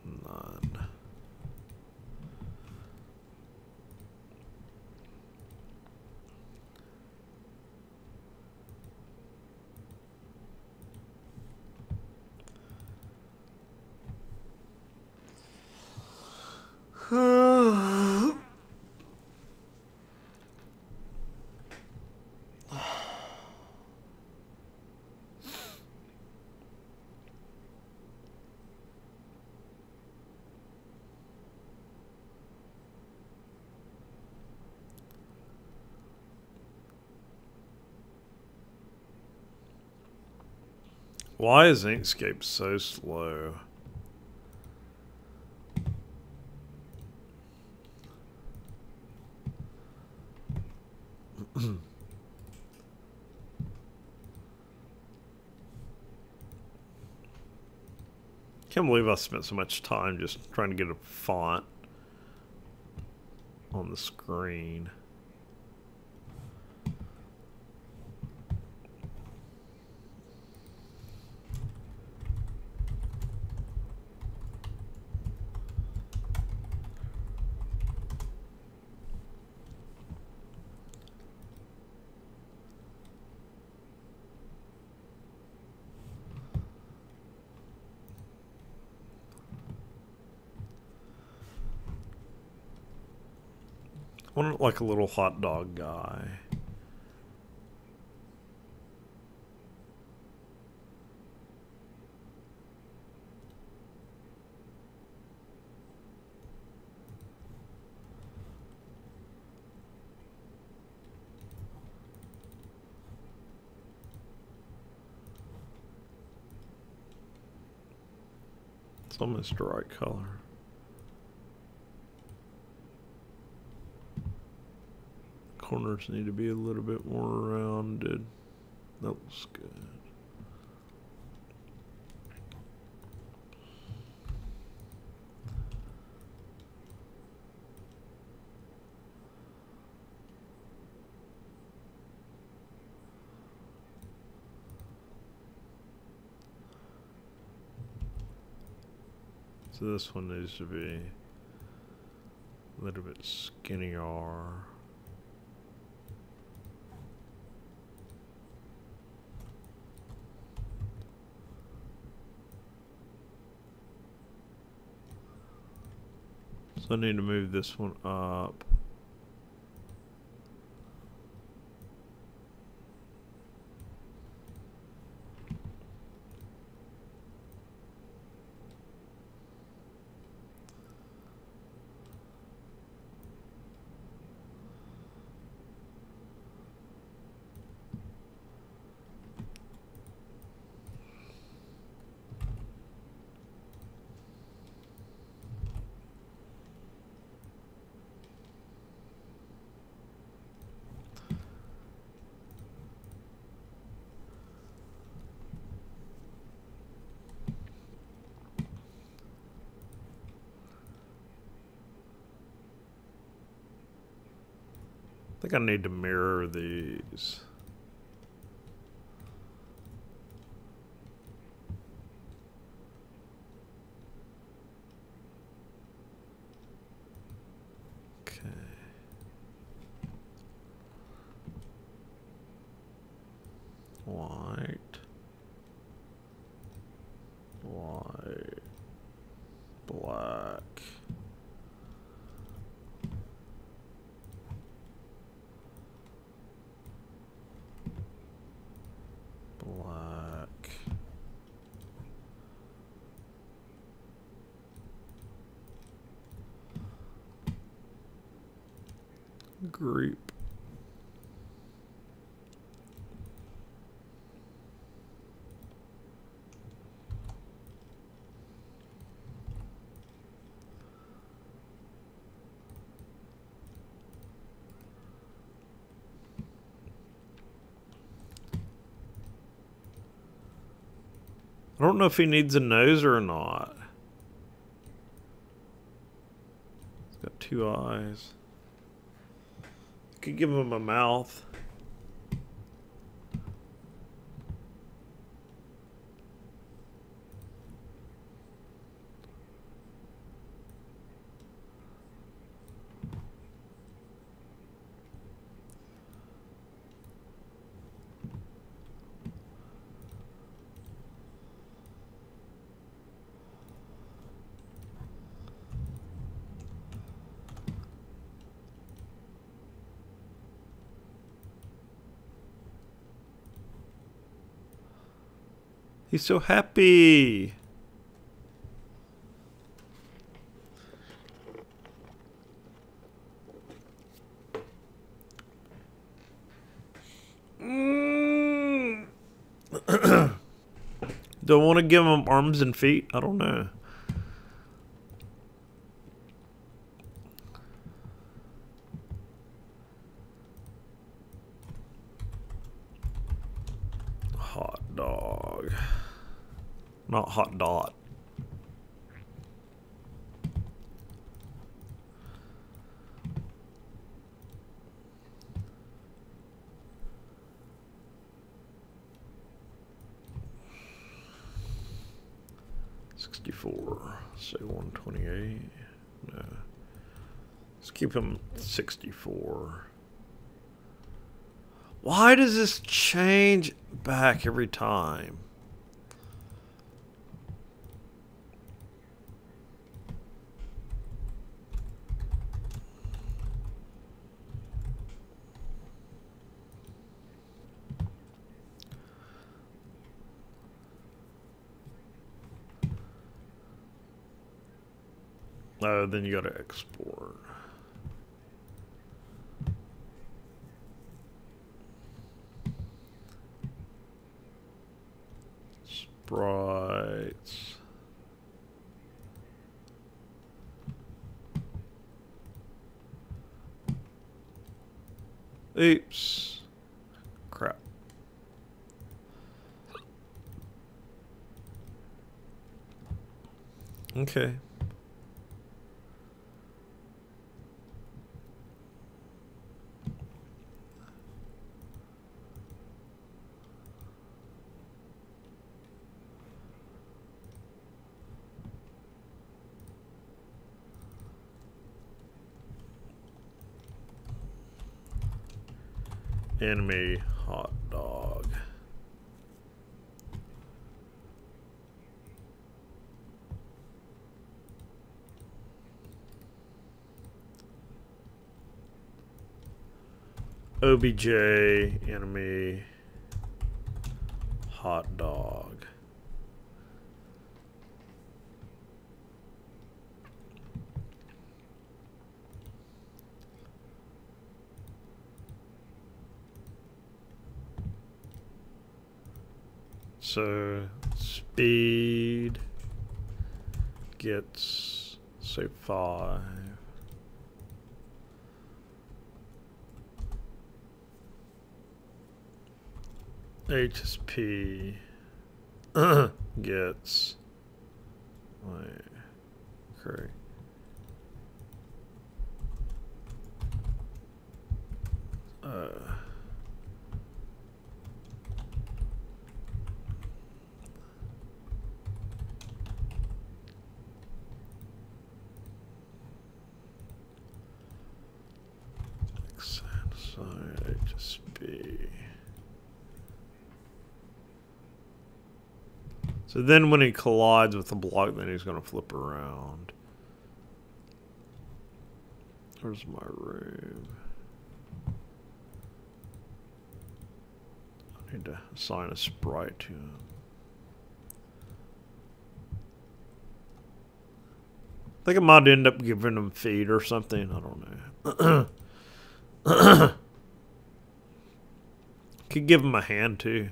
A: None. Why is Inkscape so slow? Can't believe I spent so much time just trying to get a font on the screen. I want it like a little hot dog guy. It's almost the right color. Corners need to be a little bit more rounded. That looks good. So this one needs to be a little bit skinnier. So I need to move this one up. I think I need to mirror these. Okay. White. White. Black. Black. Group. I don't know if he needs a nose or not. He's got 2 eyes. Could give him a mouth. He's so happy. Do I want to give him arms and feet? I don't know. Hot dog. Not hot dot. Say 128. No. Let's keep him 64. Why does this change back every time? Oh, then you gotta export. Sprites. Oops. Crap. Okay. Enemy hot dog. OBJ enemy hot dog. So speed gets, say, 5. HSP gets, okay. HSP. So then when he collides with the block, then he's going to flip around. Where's my room? I need to assign a sprite to him. I think I might end up giving him feet or something. I don't know. Could give him a hand too.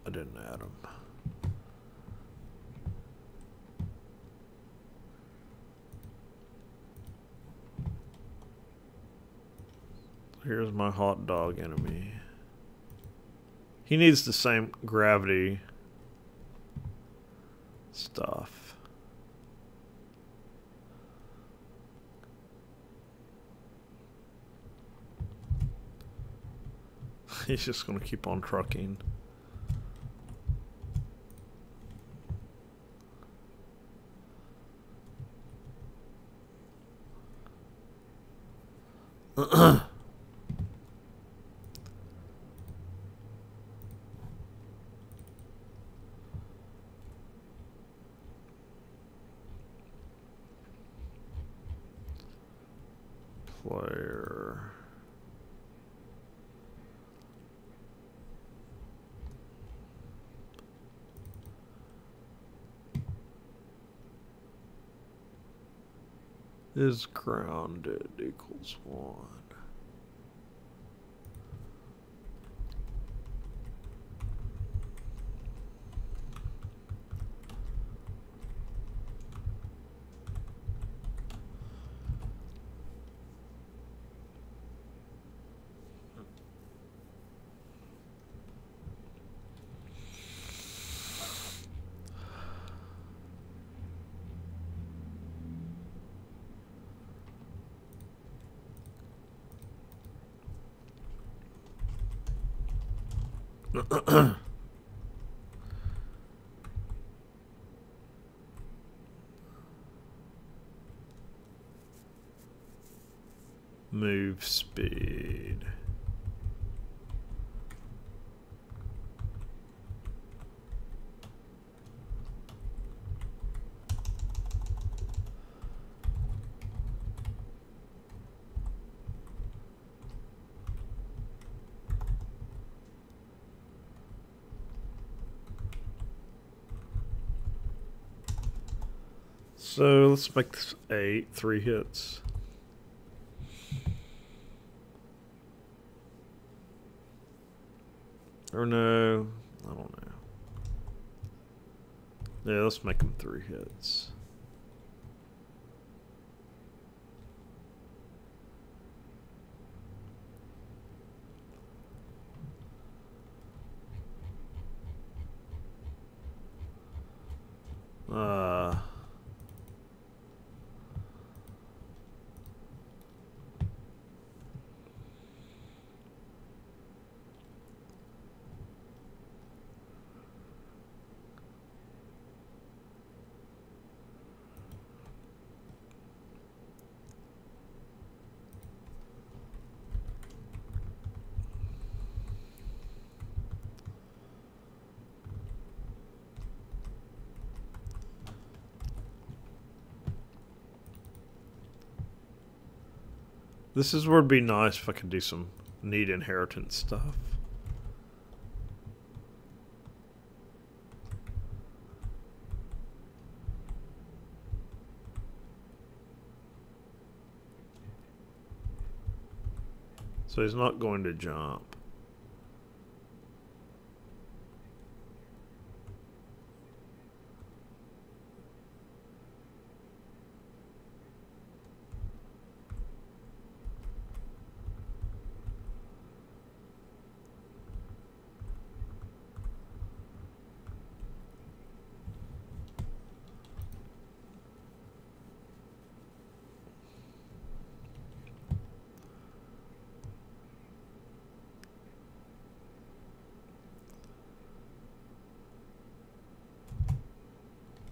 A: I didn't add him. here's my hot dog enemy. He needs the same gravity stuff. He's just gonna keep on trucking. Player. Is grounded equals 1. Move speed. So let's make this 8, 3 hits. Or no, I don't know. Yeah, let's make them 3 hits. This is where it'd be nice if I could do some neat inheritance stuff. So he's not going to jump.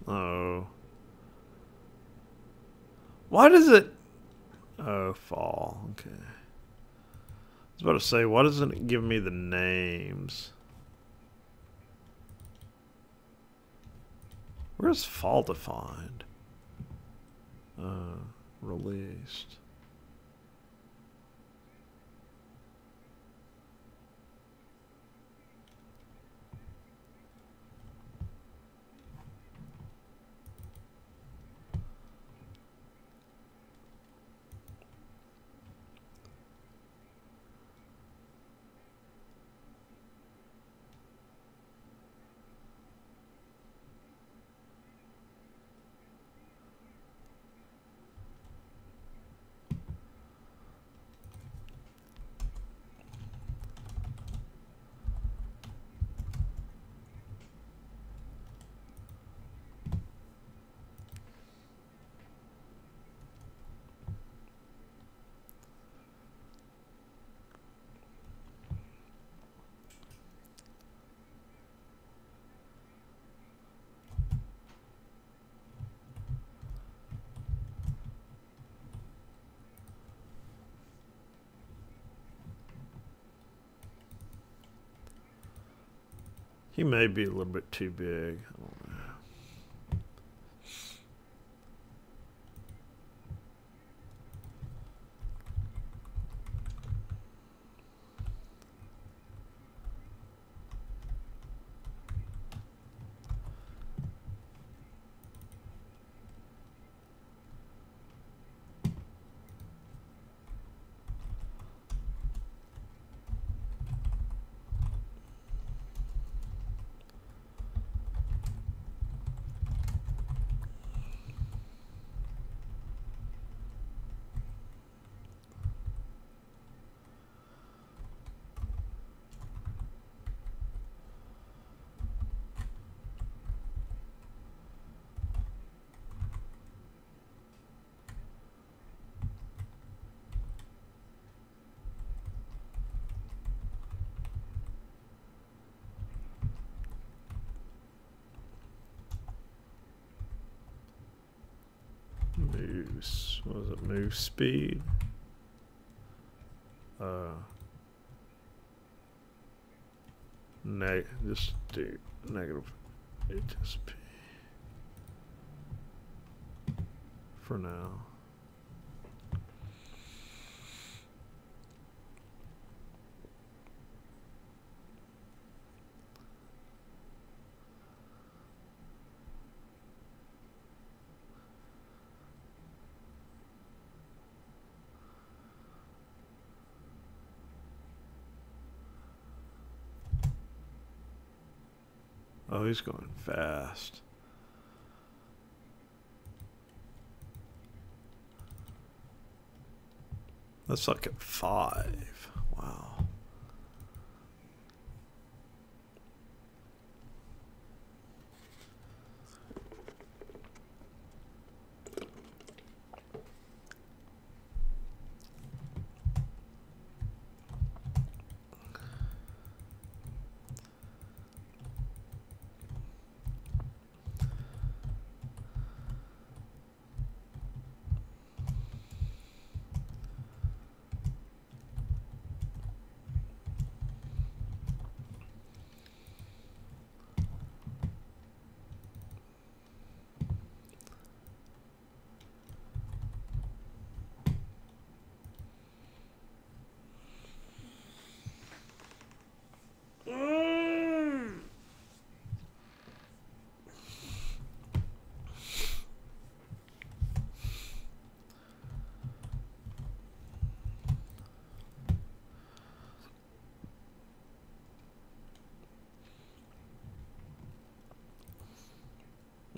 A: Oh. Why does it... Oh, fall. Okay. I was about to say, why doesn't it give me the names? Where's fall defined? Released. He may be a little bit too big. I don't know. Moves. What was it? Move speed. Just do negative HSP for now. Oh, he's going fast. That's like at 5. Wow.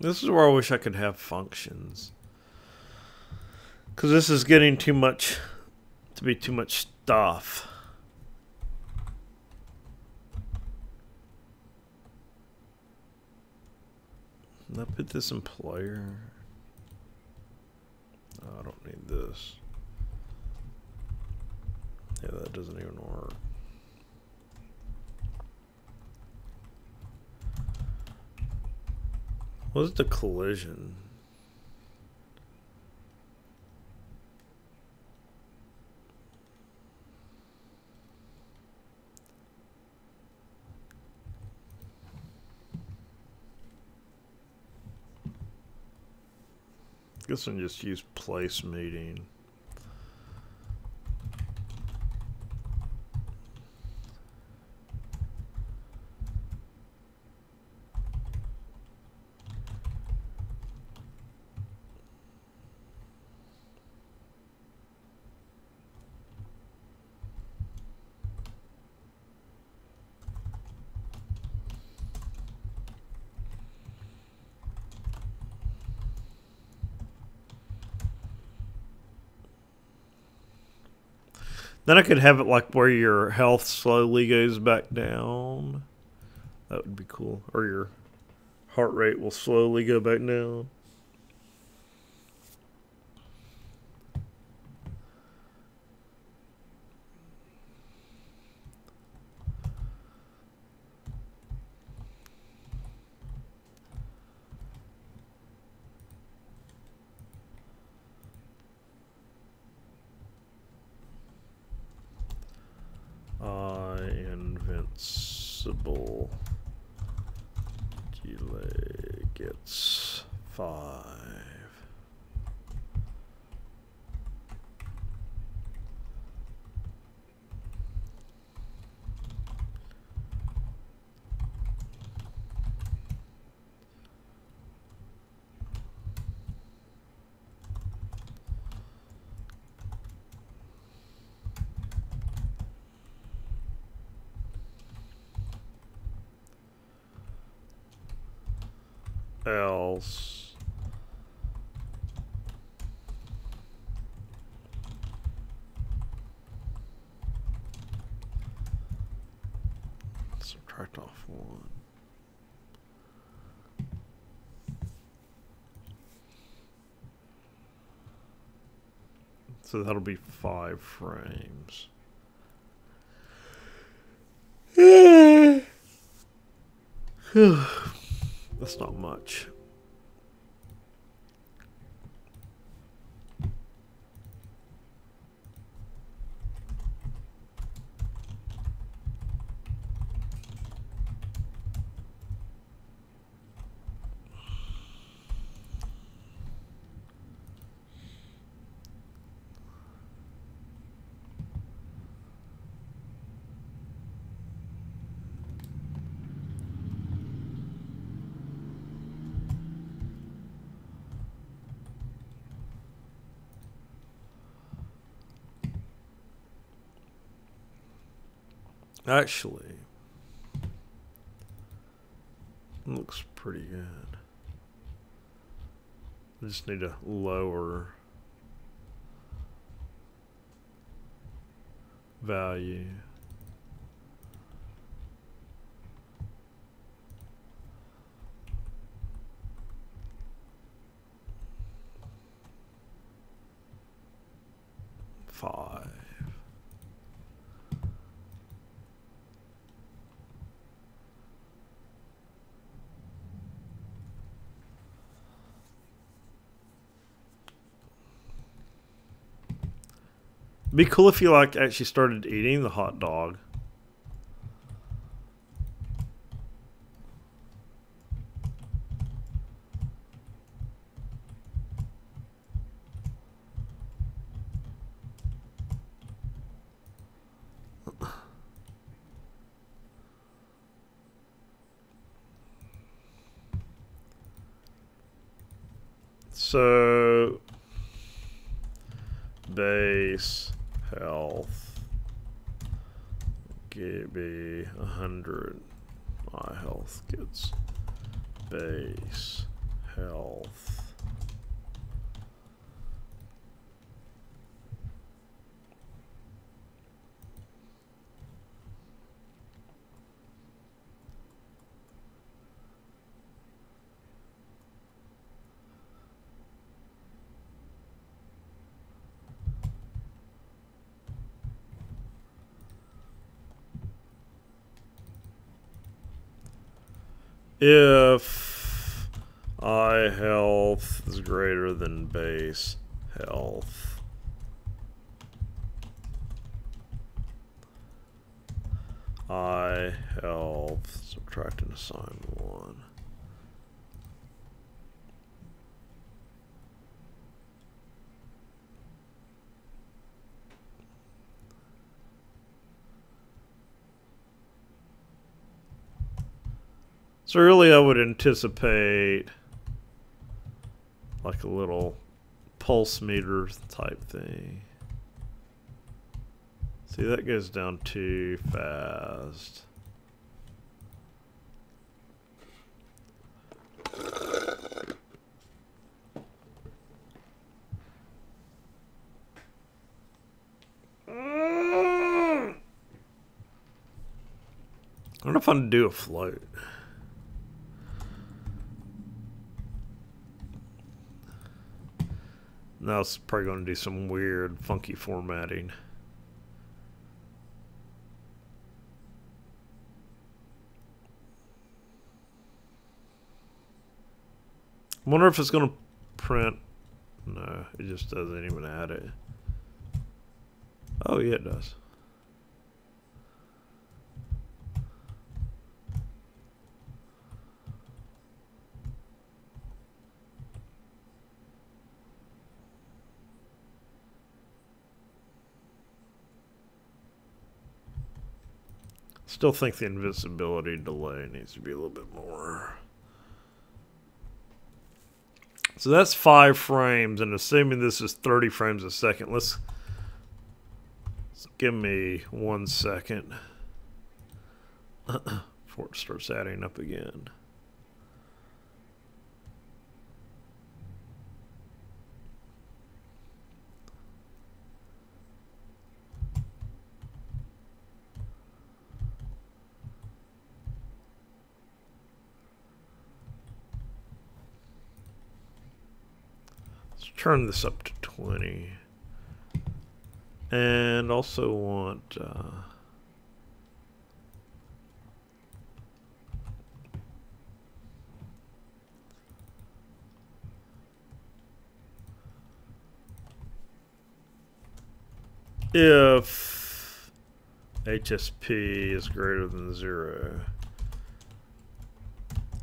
A: This is where I wish I could have functions. Because this is getting too much, to be too much stuff. Did I put this in player? Oh, I don't need this. Yeah, that doesn't even work. What's the collision? Guess I can just use place meeting. Then I could have it like where your health slowly goes back down. That would be cool. Or your heart rate will slowly go back down. Invincible. gets 5. Else subtract off 1. So that'll be 5 frames. That's not much. Actually, looks pretty good. I just need to lower value. Five. Be cool if you like actually started eating the hot dog. So base health give me 100. My health gets base health. If I health is greater than base health, I health subtract and assign 1. So really I would anticipate like a little pulse meter type thing. See, that goes down too fast. I don't know if I can do a float. Now it's probably going to do some weird, funky formatting. I wonder if it's going to print. No, it just doesn't even add it. Oh, yeah, it does. Still think the invisibility delay needs to be a little bit more. So that's 5 frames, and assuming this is 30 frames a second, let's give me 1 second before it starts adding up again. Turn this up to 20, and also want if HSP is greater than 0,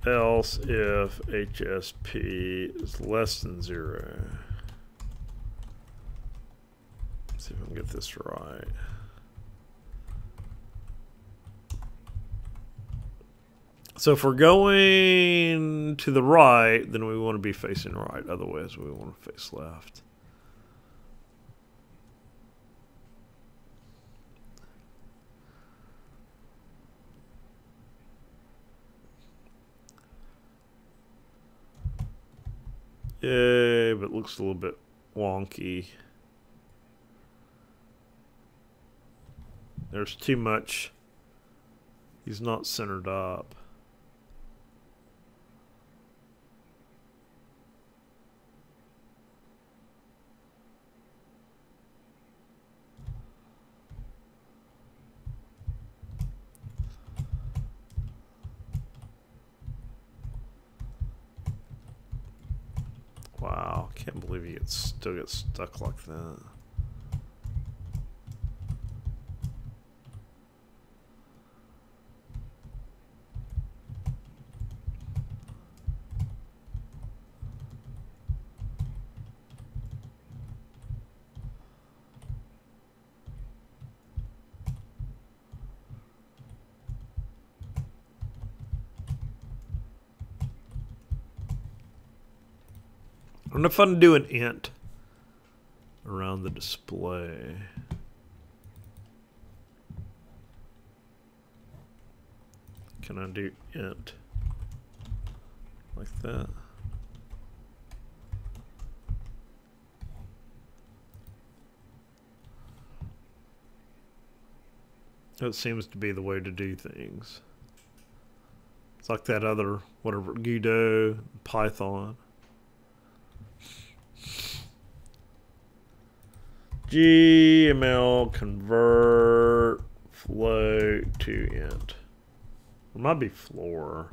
A: else if HSP is less than 0. Let's see if I can get this right. So if we're going to the right, then we want to be facing right. Otherwise, we want to face left. Yeah, but it looks a little bit wonky. There's too much. He's not centered up. Wow, can't believe he still gets stuck like that. I don't know if I can do an int around the display. Can I do int like that? That seems to be the way to do things. It's like that other, whatever, Godot, Python. GML convert float to int. It might be floor.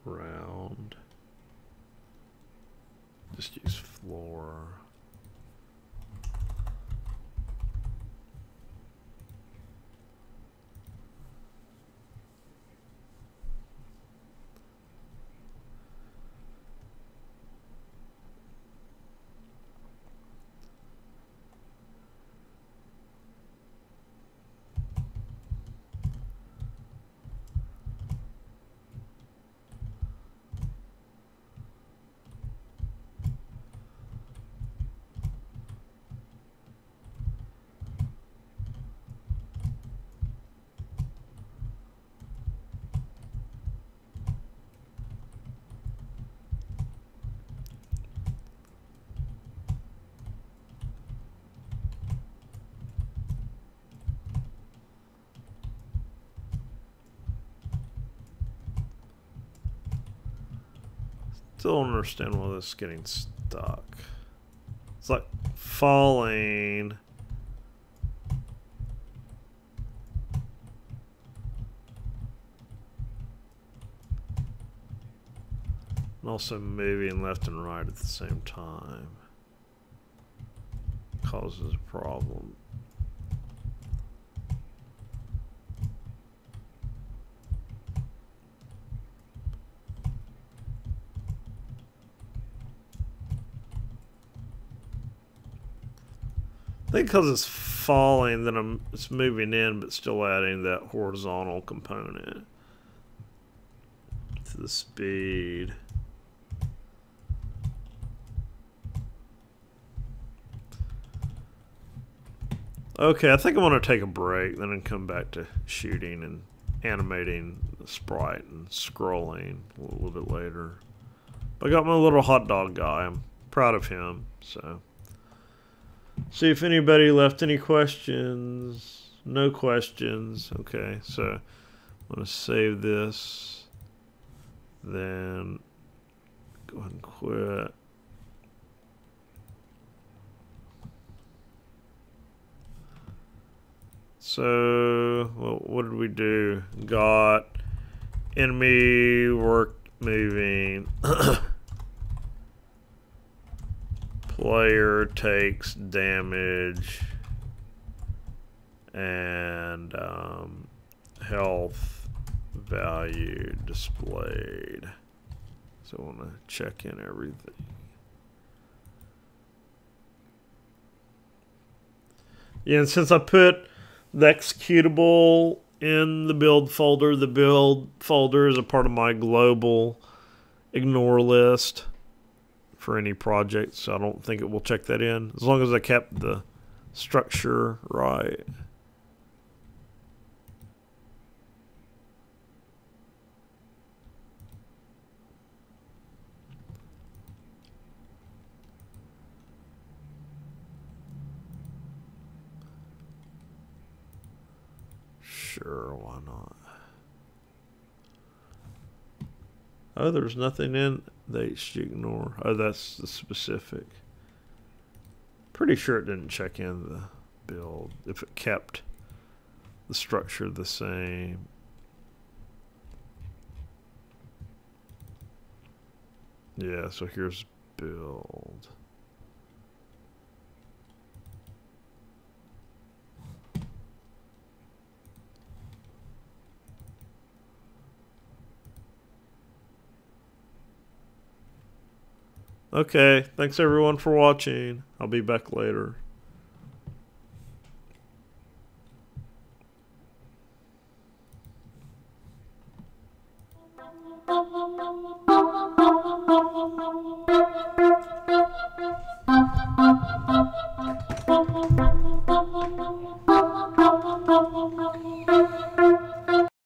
A: Round. Just use floor. Still don't understand why this is getting stuck. It's like falling. And also moving left and right at the same time causes a problem. I think because it's falling, then it's moving in, but still adding that horizontal component to the speed. Okay, I think I'm going to take a break, then come back to shooting and animating the sprite and scrolling a little bit later. But I got my little hot dog guy. I'm proud of him, so... See if anybody left any questions. No questions. Okay, so I'm going to save this. Then go ahead and quit. So, well, what did we do? Got enemy work moving. Player takes damage and health value displayed. So I want to check in everything. Yeah, and since I put the executable in the build folder is a part of my global ignore list for any project, so I don't think it will check that in as long as I kept the structure right. Sure, why not? Oh, there's nothing in the HGignore. Oh, that's the specific. Pretty sure it didn't check in the build if it kept the structure the same. Yeah, so here's build. Okay, thanks everyone for watching. I'll be back later.